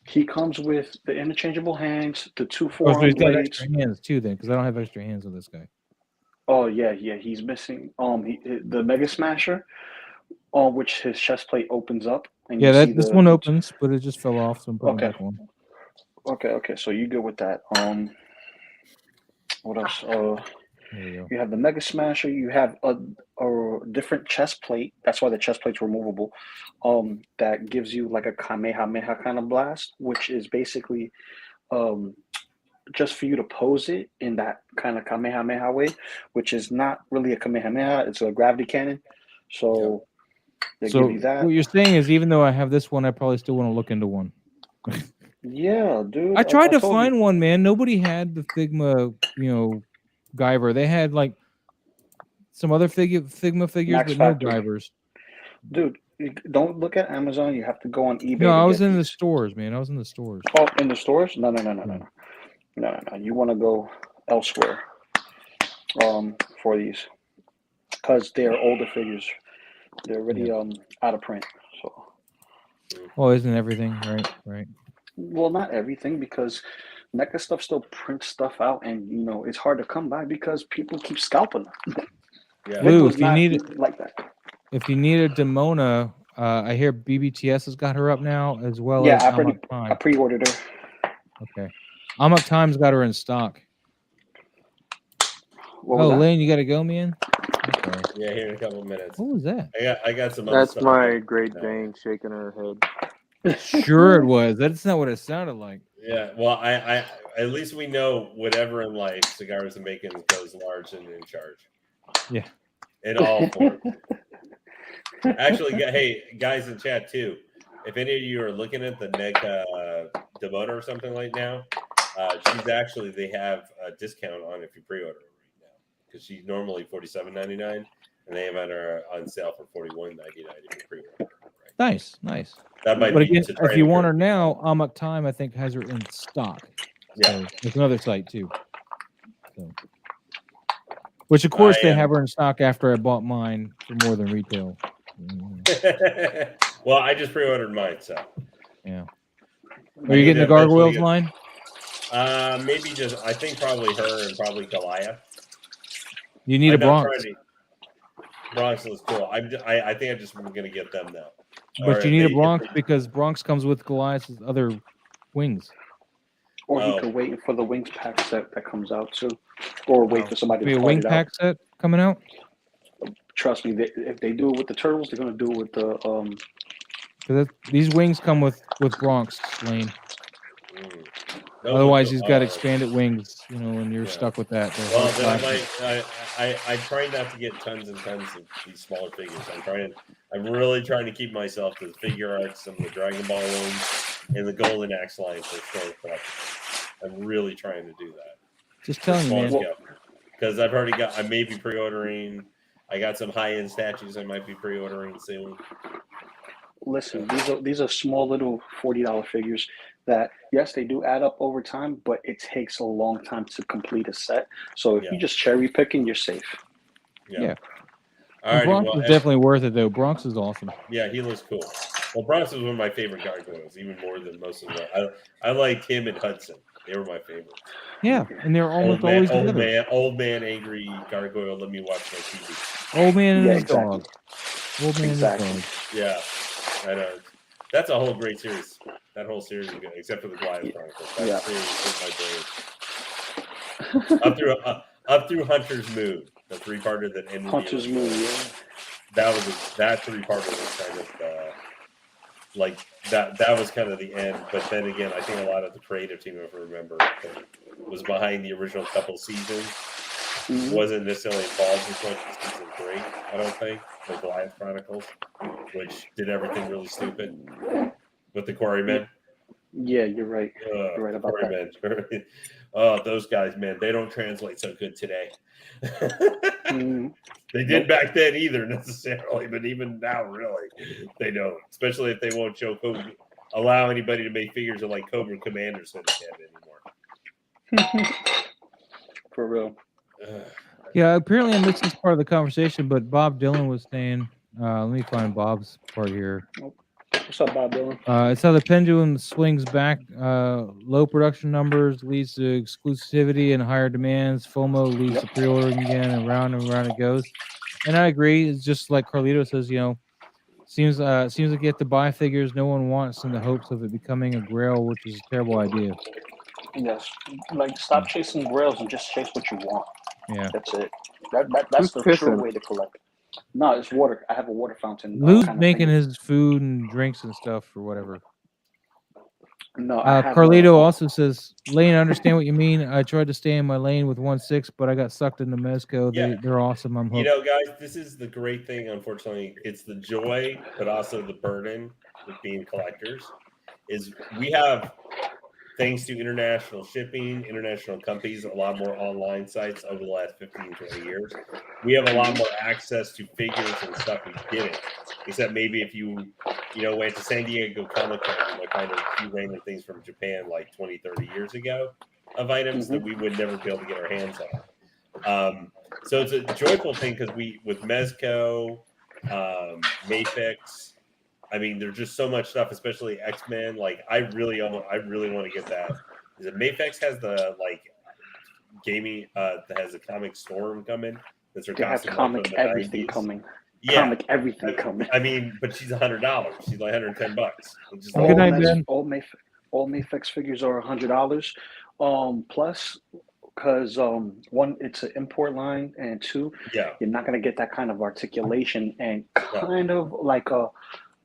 Speaker 4: He comes with the interchangeable hands, the 2
Speaker 1: so
Speaker 4: forearm
Speaker 1: he's got
Speaker 4: blades.
Speaker 1: Extra hands too, then, because I don't have extra hands with this guy.
Speaker 4: Oh yeah, he's missing the Mega Smasher, which his chest plate opens up. And
Speaker 1: this one opens, but it just fell off, so I'm putting
Speaker 4: okay.
Speaker 1: back on.
Speaker 4: Okay, so you good with that? What else? You have the Mega Smasher. You have a different chest plate. That's why the chest plate's removable. That gives you like a Kamehameha kind of blast, which is basically just for you to pose it in that kind of Kamehameha way, which is not really a Kamehameha. It's a gravity cannon. So They
Speaker 1: So
Speaker 4: give you that.
Speaker 1: what you're saying is, even though I have this one, I probably still want to look into one.
Speaker 4: Yeah, dude.
Speaker 1: I tried to
Speaker 4: told
Speaker 1: find
Speaker 4: you.
Speaker 1: one, man. Nobody had the Figma, Guyver. They had like some other Figma figures,
Speaker 4: Max
Speaker 1: but no
Speaker 4: Factory.
Speaker 1: Guyvers.
Speaker 4: Dude, don't look at Amazon. You have to go on eBay.
Speaker 1: No, I was in the
Speaker 4: these.
Speaker 1: stores, man. I was in the stores.
Speaker 4: Oh, in the stores? No. You want to go elsewhere for these because they're older figures. They're already out of print. So.
Speaker 1: Oh, isn't everything right?
Speaker 4: Well, not everything, because NECA stuff still prints stuff out, and it's hard to come by because people keep scalping them.
Speaker 2: Yeah.
Speaker 1: Lou,
Speaker 4: Figma's
Speaker 1: if you
Speaker 4: not
Speaker 1: need
Speaker 4: like that.
Speaker 1: If you need a Demona, I hear BBTS has got her up now, as well as
Speaker 4: I
Speaker 1: Time.
Speaker 4: pre-ordered her.
Speaker 1: Okay, Amok Time's got her in stock. Lane, you got to go, man.
Speaker 2: Okay. Yeah, here in a couple of minutes.
Speaker 1: What was that?
Speaker 2: I got some.
Speaker 3: That's
Speaker 2: other stuff
Speaker 3: my Great Dane shaking her head.
Speaker 1: Sure, it was. That's not what it sounded like.
Speaker 2: Yeah, well, I at least we know whatever in life, cigars and bacon goes large and in charge.
Speaker 1: Yeah,
Speaker 2: in all forms. Actually, hey guys in chat too. If any of you are looking at the NECA Demona or something like now, they have a discount on if you pre-order right now, because she's normally $47.99 and they have her on sale for $41.99 if you pre-order. Right?
Speaker 1: Nice.
Speaker 2: That might
Speaker 1: but
Speaker 2: be
Speaker 1: again, if you want her now, Amok Time I think has her in stock.
Speaker 2: Yeah,
Speaker 1: so it's another site too. So. Which of course they have her in stock after I bought mine for more than retail.
Speaker 2: Well, I just pre-ordered mine, so
Speaker 1: yeah. Are you getting the Gargoyles line?
Speaker 2: Maybe I think probably her and probably Goliath.
Speaker 1: You need a Bronx.
Speaker 2: Bronx looks cool. I think I just am going to get them now.
Speaker 1: But you need a Bronx because Bronx comes with Goliath's other wings.
Speaker 4: Or you could wait for the wings pack set that comes out too, or wait for somebody to
Speaker 1: be a wing pack set coming out.
Speaker 4: Trust me, if they do it with the turtles, they're gonna do it with the
Speaker 1: These wings come with Bronx Lane. Otherwise, he's got expanded wings, and you're stuck with that.
Speaker 2: Well, then I try not to get tons and tons of these smaller figures. I'm really trying to keep myself to the figure arts, some of the Dragon Ball ones, and the Golden Axe line for store collection. I'm really trying to do that.
Speaker 1: Just telling you, man.
Speaker 2: Because I've already got. I may be pre-ordering. I got some high-end statues I might be pre-ordering soon.
Speaker 4: Listen, these are small little $40 figures that, yes, they do add up over time, but it takes a long time to complete a set. So if you just cherry picking, you're safe.
Speaker 1: Yeah. Bronx is definitely worth it, though. Bronx is awesome.
Speaker 2: Yeah, he looks cool. Well, Bronx is one of my favorite gargoyles, even more than most of them. I liked him and Hudson. They were my favorites.
Speaker 1: Yeah, and they're almost always together.
Speaker 2: Old man, angry gargoyle. Let me watch my TV.
Speaker 1: Old man and his dog. Old man and his dog.
Speaker 2: Yeah, I know. That's a whole great series. That whole series is good, except for the Goliath Chronicles. That series hit my brain. Up through Hunter's Moon, the three-parter that ended.
Speaker 4: Hunter's Moon, yeah.
Speaker 2: That three-parter was kind of like that. That was kind of the end. But then again, I think a lot of the creative team, if I remember, was behind the original couple seasons. Mm-hmm. Wasn't necessarily involved as much as season 3. I don't think the Goliath Chronicles, which did everything really stupid with the Quarrymen.
Speaker 4: Yeah, you're right. You're right about
Speaker 2: that. Oh, those guys, man, they don't translate so good today. They did back then either necessarily, but even now, really, they don't. Especially if they won't allow anybody to make figures of like Cobra Commander Syndicate anymore.
Speaker 4: For real.
Speaker 1: Yeah, apparently I missed this part of the conversation, but Bob Dylan was saying, let me find Bob's part here.
Speaker 4: What's up, Bob Dylan?
Speaker 1: It's how the pendulum swings back. Low production numbers leads to exclusivity and higher demands. FOMO leads to pre-ordering again, and round it goes. And I agree. It's just like Carlito says, seems like you have to buy figures no one wants in the hopes of it becoming a grail, which is a terrible idea.
Speaker 4: Yes, like stop chasing grails and just chase what you want.
Speaker 1: Yeah,
Speaker 4: that's it. That's the true way to collect. No, it's water. I have a water fountain.
Speaker 1: Lou's making his food and drinks and stuff or whatever.
Speaker 4: No, I have
Speaker 1: Carlito also says, Lane, I understand what you mean. I tried to stay in my lane with 1.6, but I got sucked into Mezco.
Speaker 2: Yeah.
Speaker 1: They're awesome. I'm hooked.
Speaker 2: You know, guys, this is the great thing. Unfortunately, it's the joy, but also the burden with being collectors. Is we have, thanks to international shipping, international companies, a lot more online sites over the last 15, 20 years. We have a lot more access to figures and stuff we didn't. Except maybe if you went to San Diego Comic-Con, you might find a few random things from Japan like 20, 30 years ago of items that we would never be able to get our hands on. So it's a joyful thing because with Mezco, Mafex, I mean, there's just so much stuff, especially X-Men. Like, I really want to get that. Is it Mafex has the gaming that has a comic storm coming? That's her
Speaker 4: They have
Speaker 2: costume
Speaker 4: comic
Speaker 2: from the
Speaker 4: everything
Speaker 2: 90s.
Speaker 4: coming.
Speaker 2: Yeah,
Speaker 4: Comic everything coming.
Speaker 2: I mean, but she's $100. She's like $110. Just
Speaker 1: Good night, Ben.
Speaker 4: All Mafex figures are $100. Plus, because one, it's an import line, and two,
Speaker 2: yeah,
Speaker 4: you're not gonna get that kind of articulation and kind of like a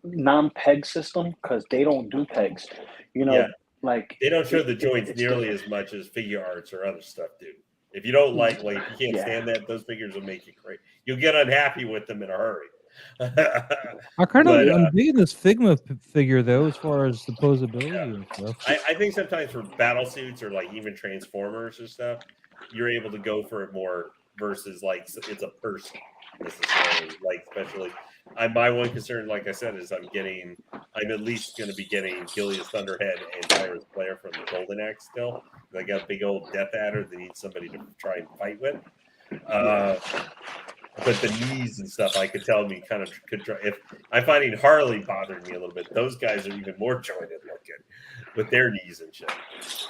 Speaker 4: non-peg system because they don't do pegs. You know,
Speaker 2: yeah.
Speaker 4: like
Speaker 2: They don't show the joints nearly as much as figure arts or other stuff do. If you don't like if you can't stand that, those figures will make you crazy. You'll get unhappy with them in a hurry.
Speaker 1: I'm digging this Figma figure though, as far as the posability and stuff.
Speaker 2: I think sometimes for battle suits or like even Transformers or stuff, you're able to go for it more versus like it's a person necessarily. Like especially, my one concern, like I said, is I'm at least going to be getting Gilius Thunderhead and Tyrus Blair from the Golden Axe still. I got a big old Death Adder that needs somebody to try and fight with. But the knees and stuff, I could tell me kind of could try. If I'm finding Harley bothering me a little bit, those guys are even more jointed looking with their knees and shit.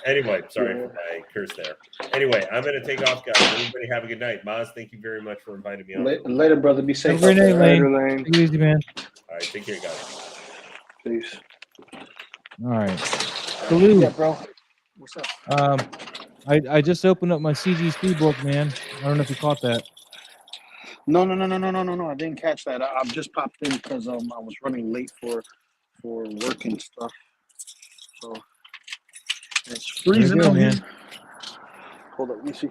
Speaker 2: Anyway, sorry for my curse there. Anyway, I'm going to take off, guys. Everybody have a good night. Maz, thank you very much for inviting me on.
Speaker 4: Later, brother. Be safe.
Speaker 1: Have a great night, Lane. Take it easy, man.
Speaker 2: All right, take care, guys.
Speaker 4: Peace.
Speaker 1: All right. Salute.
Speaker 4: Yeah, bro. What's up?
Speaker 1: I just opened up my CGC book, man. I don't know if you caught that.
Speaker 4: No. I didn't catch that. I've just popped in because I was running late for work and stuff. So it's freezing out here. Hold up, let me see.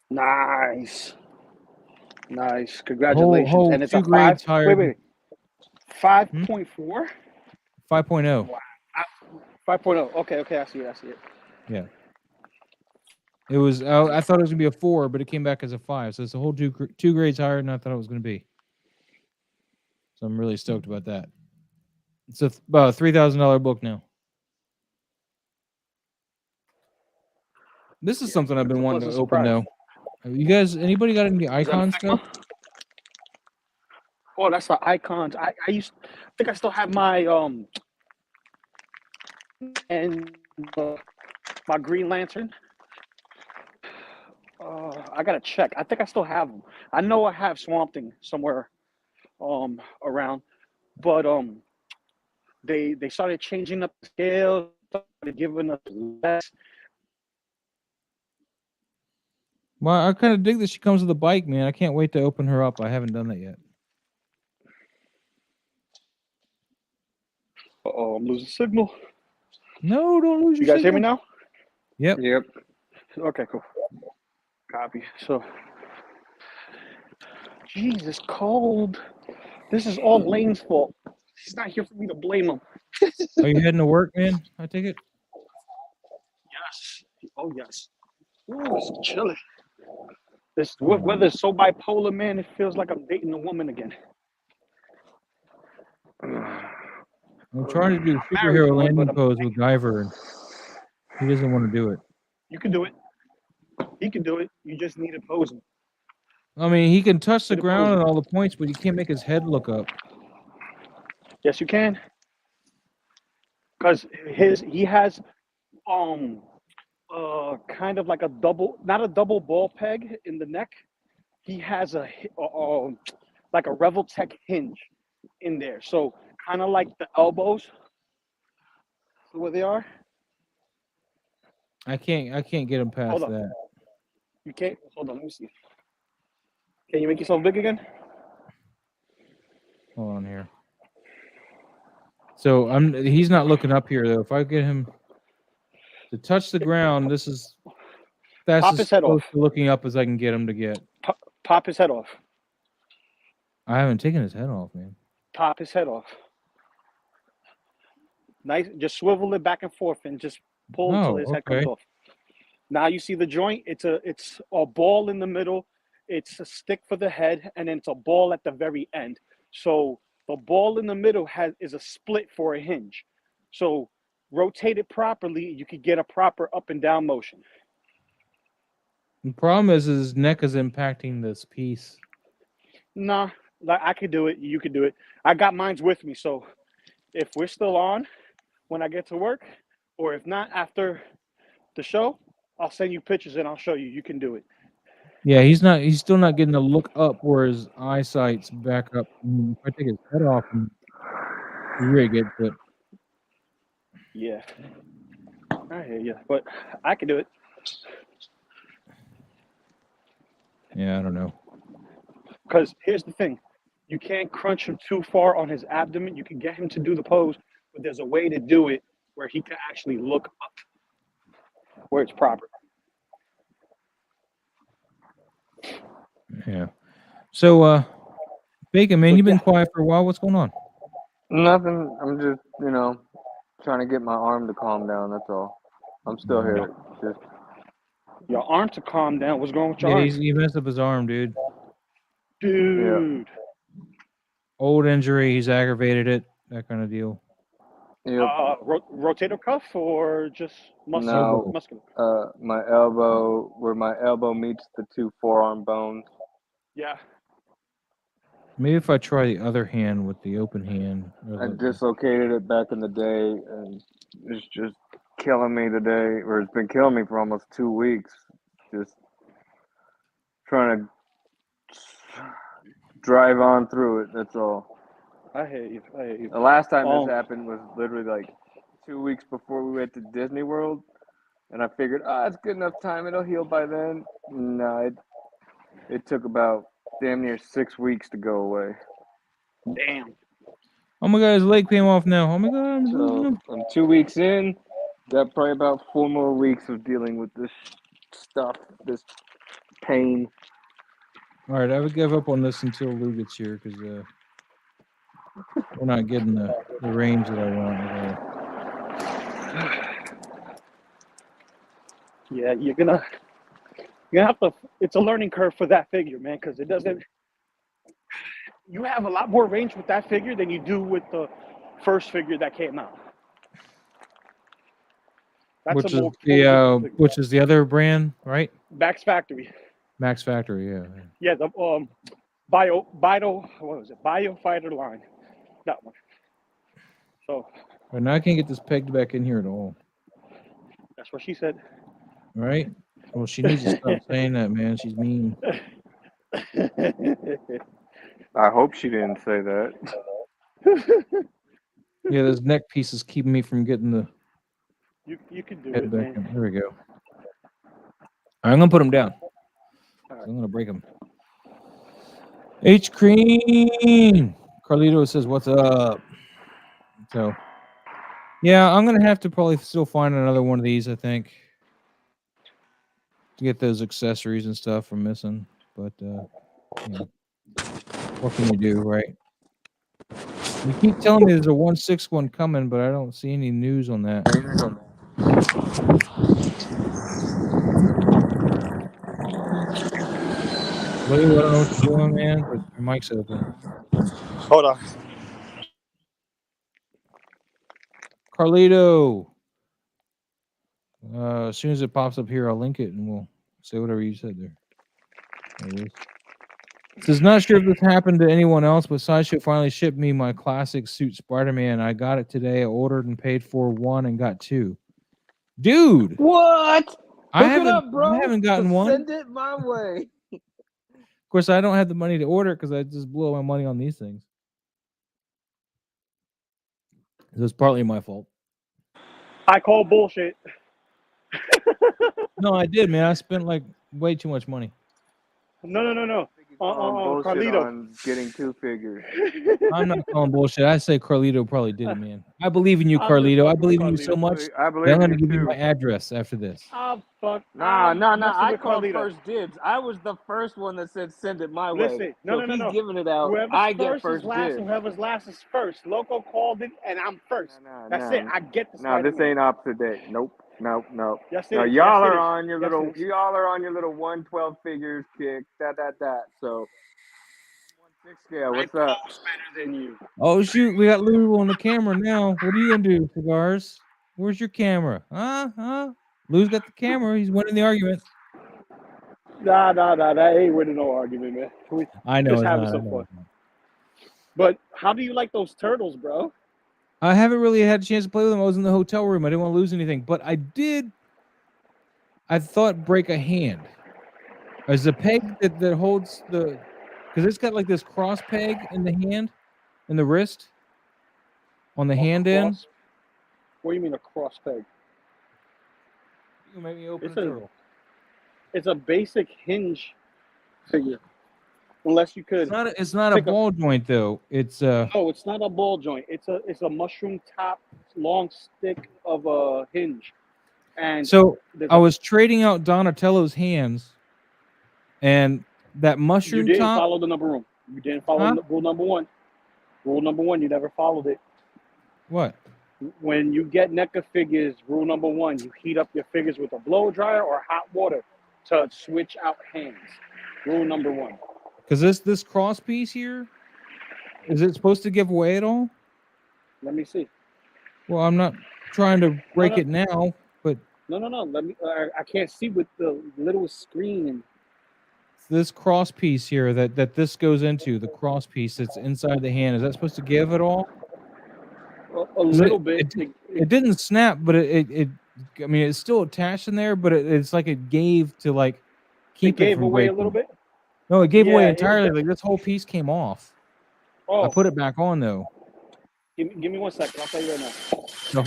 Speaker 4: Nice. Congratulations. And it's a 5. Wait. 5.4?
Speaker 1: 5.0.
Speaker 4: Wow. 5.0. Okay. I see it.
Speaker 1: Yeah. It was. I thought it was gonna be a 4, but it came back as a 5. So it's a whole two grades higher than I thought it was gonna be. So I'm really stoked about that. It's about a $3,000 book now. This is something I've been wanting to open though. You guys, anybody got any icon stuff?
Speaker 4: Oh, that's the icons. I think I still have my and my Green Lantern. I gotta check. I think I still have them. I know I have Swamp Thing somewhere around, but they started changing up the scale, started giving us less.
Speaker 1: Well, I kind of dig that she comes with a bike, man. I can't wait to open her up. I haven't done that yet.
Speaker 4: Uh-oh, I'm losing signal.
Speaker 1: No, don't lose your signal.
Speaker 4: You guys hear me now?
Speaker 1: Yep.
Speaker 4: Okay, cool. Copy. So, Jesus, cold. This is all Lane's fault. He's not here for me to blame him.
Speaker 1: Are you heading to work, man? I take it?
Speaker 4: Yes. Oh, yes. Ooh, it's chilly. This weather's so bipolar, man. It feels like I'm dating a woman again.
Speaker 1: I'm trying to do superhero landing pose with Guyver, and he doesn't want to do it.
Speaker 4: You can do it. He can do it. You just need to pose him.
Speaker 1: I mean, he can touch the ground and all the points, but you can't make his head look up.
Speaker 4: Yes, you can. Because he has kind of like not a double ball peg in the neck. He has like a Revoltech hinge in there. So kind of like the elbows, where they are.
Speaker 1: I can't get him past that.
Speaker 4: You can't? Hold on, let me see. Can you make yourself big again?
Speaker 1: Hold on here. So he's not looking up here though. If I get him to touch the ground, that's
Speaker 4: Pop
Speaker 1: as
Speaker 4: his head
Speaker 1: close
Speaker 4: off.
Speaker 1: to looking up as I can get him to get.
Speaker 4: Pop his head off.
Speaker 1: I haven't taken his head off, man.
Speaker 4: Pop his head off. Nice. Just swivel it back and forth and just pull until his head comes off. Now you see the joint. It's a ball in the middle. It's a stick for the head, and then it's a ball at the very end. So the ball in the middle is a split for a hinge. So rotate it properly, you could get a proper up and down motion.
Speaker 1: The problem is his neck is impacting this piece.
Speaker 4: Nah, like I could do it. You could do it. I got mine's with me. So if we're still on when I get to work, or if not after the show, I'll send you pictures and I'll show you. You can do it.
Speaker 1: Yeah, he's still not getting to look up where his eyesight's back up. If I take his head off, he really gets it.
Speaker 4: Yeah. I hear you, but I can do it.
Speaker 1: Yeah, I don't know.
Speaker 4: Because here's the thing. You can't crunch him too far on his abdomen. You can get him to do the pose, but there's a way to do it where he can actually look up where it's proper.
Speaker 1: Yeah. So, Bacon, man, you've been quiet for a while. What's going on?
Speaker 3: Nothing. I'm just, trying to get my arm to calm down. That's all. I'm still here. Just
Speaker 4: your arm to calm down. What's going with your arm?
Speaker 1: He messed up his arm, dude.
Speaker 4: Dude.
Speaker 3: Yeah.
Speaker 1: Old injury. He's aggravated it. That kind of deal.
Speaker 3: Yep.
Speaker 4: Rotator cuff or just muscular?
Speaker 3: No, my elbow, where my elbow meets the two forearm bones.
Speaker 4: Yeah.
Speaker 3: Maybe if I try the other hand with the open hand. I dislocated it back in the day, and it's just killing me today, or it's been killing me for almost 2 weeks. Just trying to drive on through it. That's all.
Speaker 4: I hear you.
Speaker 3: The last time this happened was literally like 2 weeks before we went to Disney World, and I figured, it's good enough time. It'll heal by then. No, it took about damn near 6 weeks to go away.
Speaker 4: Damn.
Speaker 1: Oh my God, his leg came off now. Oh my God,
Speaker 3: I'm 2 weeks in. Got probably about 4 more weeks of dealing with this stuff, this pain.
Speaker 1: All right, I would give up on this until Lou gets here because we're not getting the range that I want.
Speaker 4: Yeah, you're gonna have to. It's a learning curve for that figure, man, because it doesn't. You have a lot more range with that figure than you do with the first figure that came out.
Speaker 1: Which is the other brand, right?
Speaker 4: Max Factory.
Speaker 1: Max Factory, yeah.
Speaker 4: Yeah, the what was it? Biofighter line. That one. So.
Speaker 1: But now I can't get this pegged back in here at all.
Speaker 4: That's what she said.
Speaker 1: Right? Well, she needs to stop saying that, man. She's mean.
Speaker 3: I hope she didn't say that.
Speaker 1: Yeah, those neck pieces keeping me from getting the
Speaker 4: you can do
Speaker 1: head
Speaker 4: it,
Speaker 1: back
Speaker 4: man.
Speaker 1: in. There we go. I'm gonna put them down. Right. I'm gonna break them. H Cream Carlito says, "What's up?" So, yeah, I'm gonna have to probably still find another one of these. I think to get those accessories and stuff I'm missing. But what can you do, right? You keep telling me there's a 1/6 one coming, but I don't see any news on that. Lou, I don't know what you're doing, man, but your mic's open.
Speaker 4: Hold on.
Speaker 1: Carlito. As soon as it pops up here, I'll link it and we'll say whatever you said there. There it is. It says, not sure if this happened to anyone else, but Sideshow finally shipped me my classic suit Spider-Man. I got it today. I ordered and paid for 1 and got 2. Dude!
Speaker 3: What?
Speaker 1: I haven't gotten one.
Speaker 3: Send it my way.
Speaker 1: Of course, I don't have the money to order it because I just blow my money on these things. So it's partly my fault.
Speaker 4: I call bullshit.
Speaker 1: No, I did, man. I spent like way too much money.
Speaker 4: No.
Speaker 3: bullshit
Speaker 4: Carlito.
Speaker 3: on getting 2 figures.
Speaker 1: I'm not calling bullshit. I say Carlito probably did it, man. I believe in you,
Speaker 4: I'm just
Speaker 1: Carlito. I
Speaker 4: fucking with
Speaker 1: believe in you so
Speaker 4: Carlito.
Speaker 1: much
Speaker 3: I
Speaker 1: that
Speaker 3: believe
Speaker 1: I'm
Speaker 3: in
Speaker 1: going to
Speaker 3: you
Speaker 1: give you
Speaker 3: too.
Speaker 1: my address after this.
Speaker 4: Oh fuck.
Speaker 3: Nah.
Speaker 4: I'm
Speaker 3: I
Speaker 4: messing with
Speaker 3: called
Speaker 4: Carlito.
Speaker 3: first dibs. I was the first one that said send it my way.
Speaker 4: Listen,
Speaker 3: So
Speaker 4: no.
Speaker 3: if he's giving it out,
Speaker 4: Whoever's
Speaker 3: I get
Speaker 4: first
Speaker 3: first
Speaker 4: is last.
Speaker 3: dibs.
Speaker 4: Whoever's last is first. Loco called it, and I'm first. That's it. I get the
Speaker 3: No, this
Speaker 4: Spider-Man.
Speaker 3: ain't opposite day. Nope.
Speaker 4: Yes, it
Speaker 3: No,
Speaker 4: is.
Speaker 3: y'all
Speaker 4: Yes, it
Speaker 3: are
Speaker 4: is.
Speaker 3: on your
Speaker 4: Yes,
Speaker 3: little.
Speaker 4: it is.
Speaker 3: Y'all are on your little 112 figures kick. That. So, 1/6 scale. What's up?
Speaker 4: Better than you.
Speaker 1: Oh, shoot. We got Lou on the camera now. What are you going to do, Cigars? Where's your camera? Huh? Lou's got the camera. He's winning the argument.
Speaker 4: Nah. That ain't winning no argument, man. We
Speaker 1: I know
Speaker 4: just
Speaker 1: it's
Speaker 4: having
Speaker 1: not.
Speaker 4: some fun. But how do you like those turtles, bro?
Speaker 1: I haven't really had a chance to play with them. I was in the hotel room. I didn't want to lose anything. But I thought break a hand. Is the peg that holds the... Because it's got like this cross peg in the hand, in the wrist, on the hand end.
Speaker 4: What do you mean a cross peg?
Speaker 1: You make me open
Speaker 4: It's
Speaker 1: a
Speaker 4: a-
Speaker 1: turtle.
Speaker 4: It's a basic hinge figure. Unless you could.
Speaker 1: It's not a
Speaker 4: pick
Speaker 1: ball joint though. It's
Speaker 4: No, it's not a ball joint. It's a mushroom top long stick of a hinge. And
Speaker 1: so
Speaker 4: there's
Speaker 1: I was trading out Donatello's hands, and that
Speaker 4: you
Speaker 1: mushroom
Speaker 4: didn't
Speaker 1: top.
Speaker 4: follow the number room. You didn't follow
Speaker 1: Huh?
Speaker 4: rule number one. Rule number one, you never followed it.
Speaker 1: What?
Speaker 4: When you get NECA figures, rule number one, you heat up your figures with a blow dryer or hot water to switch out hands. Rule number one.
Speaker 1: Because this cross piece here, is it supposed to give away at all?
Speaker 4: Let me see.
Speaker 1: Well, I'm not trying to break
Speaker 4: No.
Speaker 1: it now, but
Speaker 4: No. Let me. I can't see with the little screen.
Speaker 1: this cross piece here that this goes into, the cross piece that's inside the hand, is that supposed to give at all?
Speaker 4: A little bit.
Speaker 1: It didn't snap, but it I mean, it's still attached in there, but it's like it gave to like keep it
Speaker 4: gave
Speaker 1: from
Speaker 4: away
Speaker 1: breaking.
Speaker 4: a little bit.
Speaker 1: No, it gave away
Speaker 4: Yeah,
Speaker 1: entirely. Like this whole piece came off.
Speaker 4: Oh,
Speaker 1: I put it back on though.
Speaker 4: give me 1 second. I'll tell you right now.
Speaker 1: The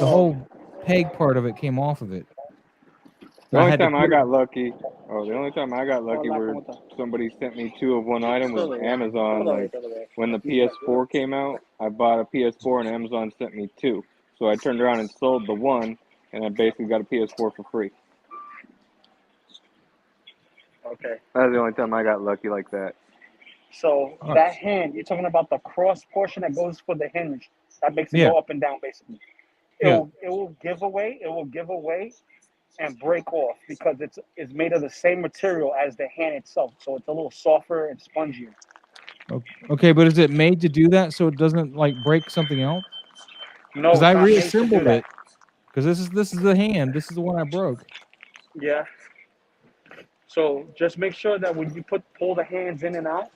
Speaker 1: whole peg part of it came off of it.
Speaker 3: The only time I got lucky where
Speaker 4: with that.
Speaker 3: somebody sent me 2 of one item was Amazon. Like when the PS4 came out, I bought a PS4 and Amazon sent me 2. So I turned around and sold the one, and I basically got a PS4 for free.
Speaker 4: Okay.
Speaker 3: That's the only time I got lucky like that.
Speaker 4: So that hand, you're talking about the cross portion that goes for the hinge, that makes it
Speaker 1: Yeah.
Speaker 4: go up and down basically. It will give away and break off because it's made of the same material as the hand itself. So it's a little softer and spongier.
Speaker 1: Okay, but is it made to do that so it doesn't like break something else?
Speaker 4: No,
Speaker 1: Because
Speaker 4: it's
Speaker 1: I
Speaker 4: not made to do
Speaker 1: reassembled
Speaker 4: that.
Speaker 1: it. Because this is the hand. This is the one I broke.
Speaker 4: Yeah. So just make sure that when you pull the hands in and out,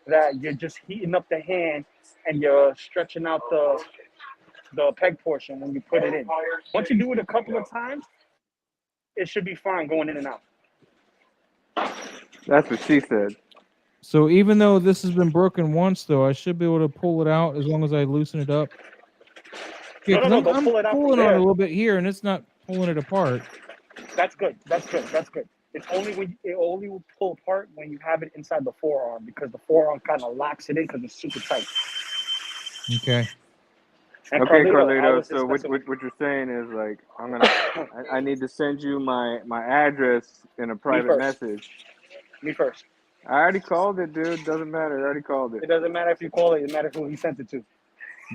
Speaker 4: that you're just heating up the hand and you're stretching out the peg portion when you put it in. Once you do it a couple of times, it should be fine going in and out.
Speaker 3: That's what she said.
Speaker 1: So even though this has been broken once, though, I should be able to pull it out as long as I loosen it up. Yeah,
Speaker 4: No,
Speaker 1: I'm
Speaker 4: don't pull it out from
Speaker 1: pulling on it
Speaker 4: there.
Speaker 1: a little bit here, and it's not pulling it apart.
Speaker 4: That's good. It's only it only will pull apart when you have it inside the forearm because the forearm kind of locks it in because it's super tight.
Speaker 1: Okay.
Speaker 4: And
Speaker 3: Okay,
Speaker 4: Carlito,
Speaker 3: Carlito. So what you're saying is like I need to send you my address in a private message.
Speaker 4: Me first.
Speaker 3: I already called it, dude. Doesn't matter. I already called it.
Speaker 4: It doesn't matter if you call it. It matters who he sent it to.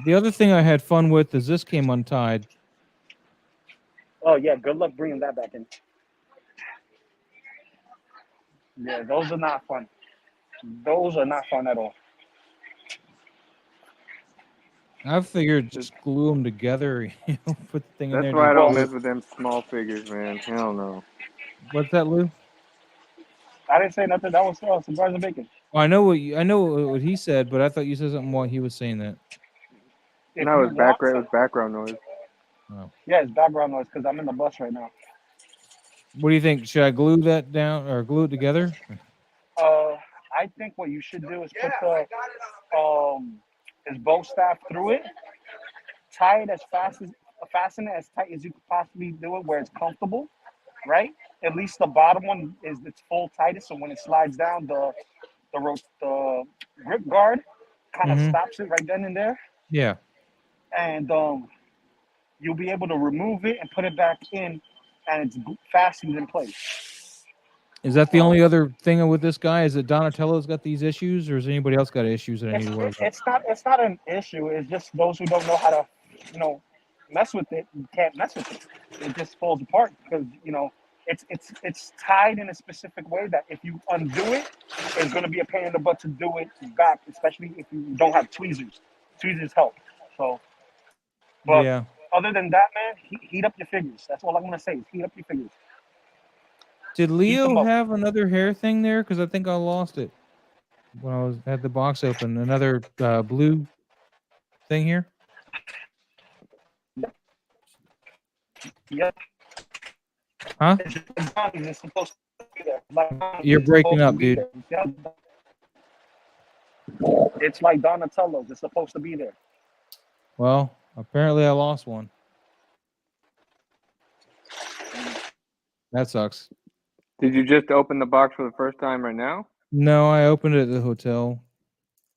Speaker 1: The other thing I had fun with is this came untied.
Speaker 4: Oh yeah, good luck bringing that back in. Yeah, those are not fun. Those are not fun at all.
Speaker 1: I figured just glue them together, put the thing in there.
Speaker 3: That's why I don't mess with them small figures, man. Hell no.
Speaker 1: What's that, Lou?
Speaker 4: I didn't say nothing. That was surprise and bacon.
Speaker 1: Well, I know what he said, but I thought you said something while he was saying that.
Speaker 3: No, it was background noise.
Speaker 1: Oh.
Speaker 4: Yeah, it's background noise because I'm in the bus right now.
Speaker 1: What do you think? Should I glue that down or glue it together?
Speaker 4: I think what you should do is put his bow staff through it, tie it fasten it as tight as you could possibly do it where it's comfortable, right? At least the bottom one is its full tightest, so when it slides down, the grip guard kind of
Speaker 1: Mhm.
Speaker 4: stops it right then and there,
Speaker 1: Yeah.
Speaker 4: and you'll be able to remove it and put it back in, and it's fastened in place.
Speaker 1: Is that the only other thing with this guy? Is that Donatello's got these issues, or has anybody else got issues that I need to worry about?
Speaker 4: It's not an issue. It's just those who don't know how to, you know, mess with it can't mess with it. It just falls apart because it's tied in a specific way that if you undo it, it's going to be a pain in the butt to do it back, especially if you don't have tweezers. Tweezers help. So, but
Speaker 1: Yeah.
Speaker 4: other than that, man, heat up your figures. That's all I'm going to say. Is heat up your figures.
Speaker 1: Did
Speaker 4: Heat them
Speaker 1: Leo
Speaker 4: up.
Speaker 1: have another hair thing there? Because I think I lost it when I had the box open. Another blue thing here.
Speaker 4: Yep.
Speaker 1: Huh?
Speaker 4: It's supposed to be there. Like
Speaker 1: You're breaking up, dude.
Speaker 4: It's like Donatello's. It's supposed to be there.
Speaker 1: Well, apparently I lost one. That sucks.
Speaker 3: Did you just open the box for the first time right now?
Speaker 1: No, I opened it at the hotel.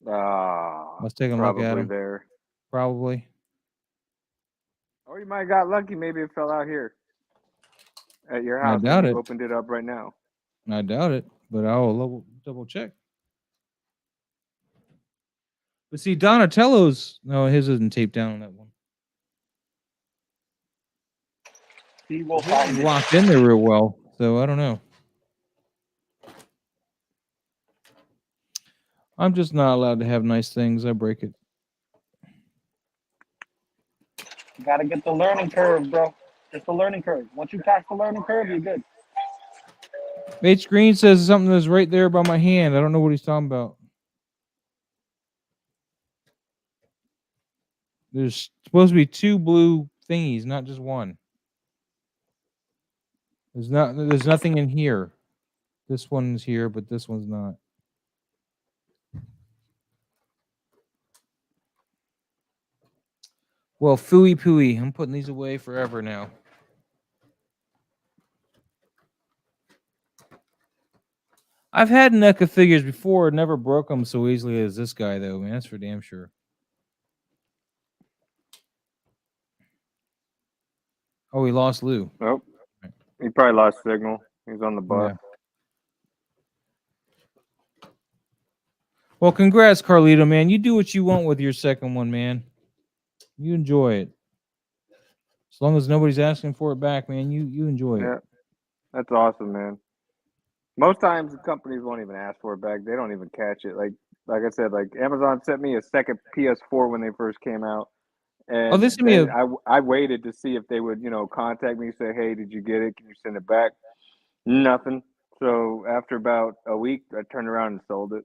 Speaker 3: Ah,
Speaker 1: Let's take a look at
Speaker 3: probably
Speaker 1: them.
Speaker 3: there.
Speaker 1: Probably.
Speaker 3: Or you might have got lucky. Maybe it fell out here at your house.
Speaker 1: I doubt
Speaker 3: and
Speaker 1: it.
Speaker 3: you opened it up right now.
Speaker 1: I doubt it, but I'll double check. But see, Donatello's, no, his isn't taped down on that one.
Speaker 4: He will
Speaker 1: It's
Speaker 4: find it.
Speaker 1: locked in there real well, so I don't know. I'm just not allowed to have nice things. I break it.
Speaker 4: You gotta get the learning curve, bro. It's the learning curve. Once you pass the learning curve, you're good.
Speaker 1: H Green says something that's right there by my hand. I don't know what he's talking about. There's supposed to be two blue thingies, not just one. There's nothing in here. This one's here, but this one's not. Well, phooey pooey. I'm putting these away forever now. I've had NECA figures before, never broke them so easily as this guy, though, man. That's for damn sure. Oh, he lost Lou.
Speaker 3: Nope. He probably lost signal. He's on the bus.
Speaker 1: Yeah. Well, congrats, Carlito, man. You do what you want with your second one, man. You enjoy it. As long as nobody's asking for it back, man, you enjoy it.
Speaker 3: Yeah, that's awesome, man. Most times the companies won't even ask for it back. They don't even catch it. Like I said, like Amazon sent me a second PS4 when they first came out. And
Speaker 1: this sent me
Speaker 3: I waited to see if they would, contact me, say, hey, did you get it? Can you send it back? Nothing. So after about a week, I turned around and sold it.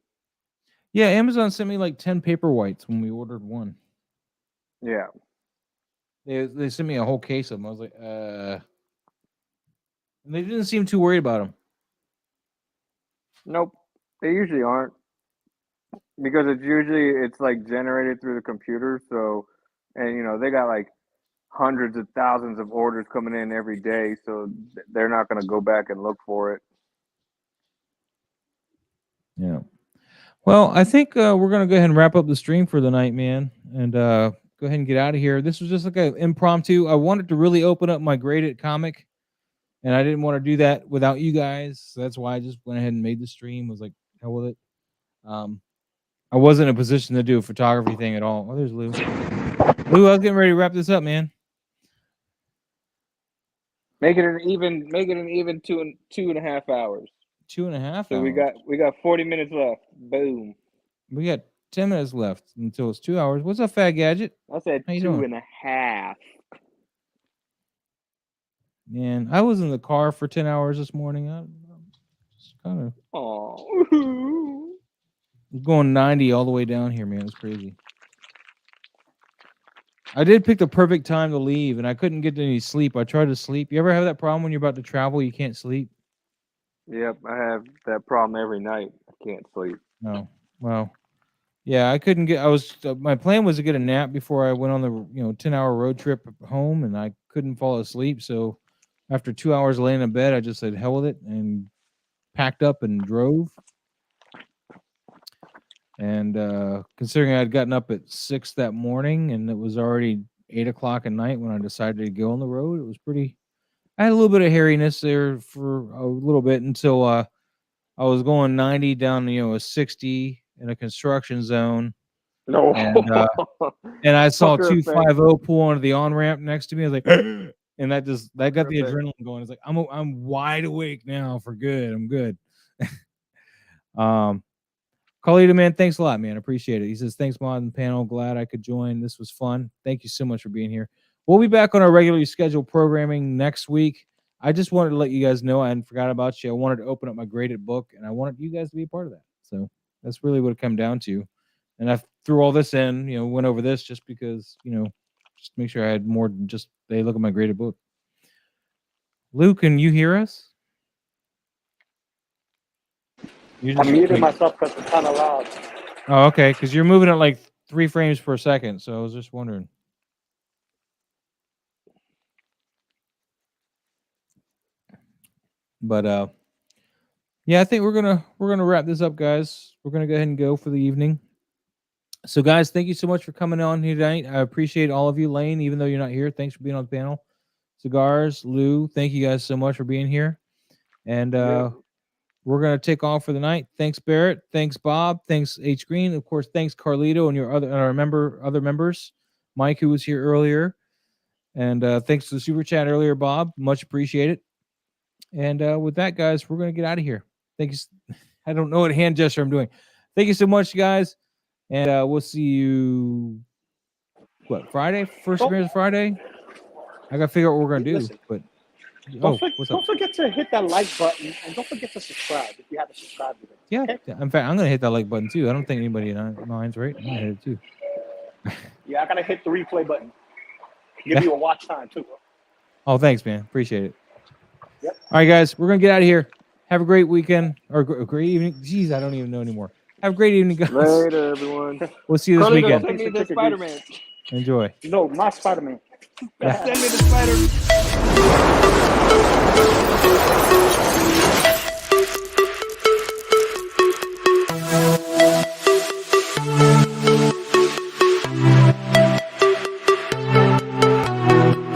Speaker 1: Yeah, Amazon sent me like 10 paper whites when we ordered one.
Speaker 3: Yeah.
Speaker 1: They sent me a whole case of them. I was like, And they didn't seem too worried about them.
Speaker 3: Nope. They usually aren't. Because it's like generated through the computer. So, and they got like hundreds of thousands of orders coming in every day. So they're not going to go back and look for it.
Speaker 1: Yeah. Well, I think we're going to go ahead and wrap up the stream for the night, man. And go ahead and get out of here. This was just like an impromptu. I wanted to really open up my graded comic. And I didn't want to do that without you guys. So that's why I just went ahead and made the stream. Was like, hell with it. I wasn't in a position to do a photography thing at all. Oh, there's Lou. Lou, I was getting ready to wrap this up, man.
Speaker 3: Make it an even 2.5 hours.
Speaker 1: 2.5 hours.
Speaker 3: So we got 40 minutes left. Boom.
Speaker 1: We got 10 minutes left until it's 2 hours. What's up, Fat Gadget?
Speaker 3: I said 2.5.
Speaker 1: Man, I was in the car for 10 hours this morning. I'm just kind of going 90 all the way down here, man. It's crazy. I did pick the perfect time to leave, and I couldn't get any sleep. I tried to sleep. You ever have that problem when you're about to travel, you can't sleep?
Speaker 3: Yep, I have that problem every night. I can't sleep.
Speaker 1: No. Well, yeah, I couldn't get. My plan was to get a nap before I went on the 10-hour road trip home, and I couldn't fall asleep. So after 2 hours laying in bed, I just said hell with it and packed up and drove. And considering I'd gotten up at 6 that morning and it was already 8 o'clock at night when I decided to go on the road, it was pretty. I had a little bit of hairiness there for a little bit until I was going 90 down, a 60 in a construction zone.
Speaker 3: No.
Speaker 1: And I saw
Speaker 3: Fucker
Speaker 1: 250 pull onto the on ramp next to me. I was like, and that got the
Speaker 3: Perfect.
Speaker 1: adrenaline going. It's like I'm wide awake now for good. I'm good. Carlito, man, thanks a lot, man. Appreciate it. He says, thanks, Mod and panel. Glad I could join. This was fun. Thank you so much for being here. We'll be back on our regularly scheduled programming next week. I just wanted to let you guys know I hadn't forgot about you. I wanted to open up my graded book, and I wanted you guys to be a part of that. So that's really what it come down to. And I threw all this in, went over this just because, just to make sure I had more than just, hey, look at my graded book. Lou, can you hear us?
Speaker 4: I'm muting myself because it's kind of loud.
Speaker 1: Oh, okay, because you're moving at like 3 frames per second, so I was just wondering. But yeah, I think we're gonna wrap this up, guys. We're gonna go ahead and go for the evening. So, guys, thank you so much for coming on here tonight. I appreciate all of you. Lane, even though you're not here, thanks for being on the panel. Cigars, Lou, thank you guys so much for being here. And we're gonna take off for the night. Thanks, Barrett. Thanks, Bob. Thanks, H Green. Of course, thanks, Carlito, and your other members. Mike, who was here earlier, and thanks to the super chat earlier, Bob. Much appreciated. And with that, guys, we're gonna get out of here. Thank you. I don't know what hand gesture I'm doing. Thank you so much, guys. And we'll see you, Friday? First appearance Friday? I got to figure out what we're going to do.
Speaker 4: Listen,
Speaker 1: but
Speaker 4: don't forget to hit that like button, and don't forget to subscribe if you haven't subscribed to it.
Speaker 1: Yeah.
Speaker 4: Okay?
Speaker 1: In fact, I'm going to hit that like button, too. I don't think anybody minds, right? I'm going to hit it, too.
Speaker 4: Yeah, I got to hit the replay button. Give you a watch time, too.
Speaker 1: Oh, thanks, man. Appreciate it.
Speaker 4: Yep.
Speaker 1: All right, guys. We're going to get out of here. Have a great weekend or a great evening. Jeez, I don't even know anymore. Have a great evening, guys.
Speaker 3: Later, everyone.
Speaker 1: We'll see you this weekend.
Speaker 3: Send me the Spider-Man.
Speaker 1: Enjoy.
Speaker 4: No, my Spider-Man.
Speaker 3: Send me the Spider-Man.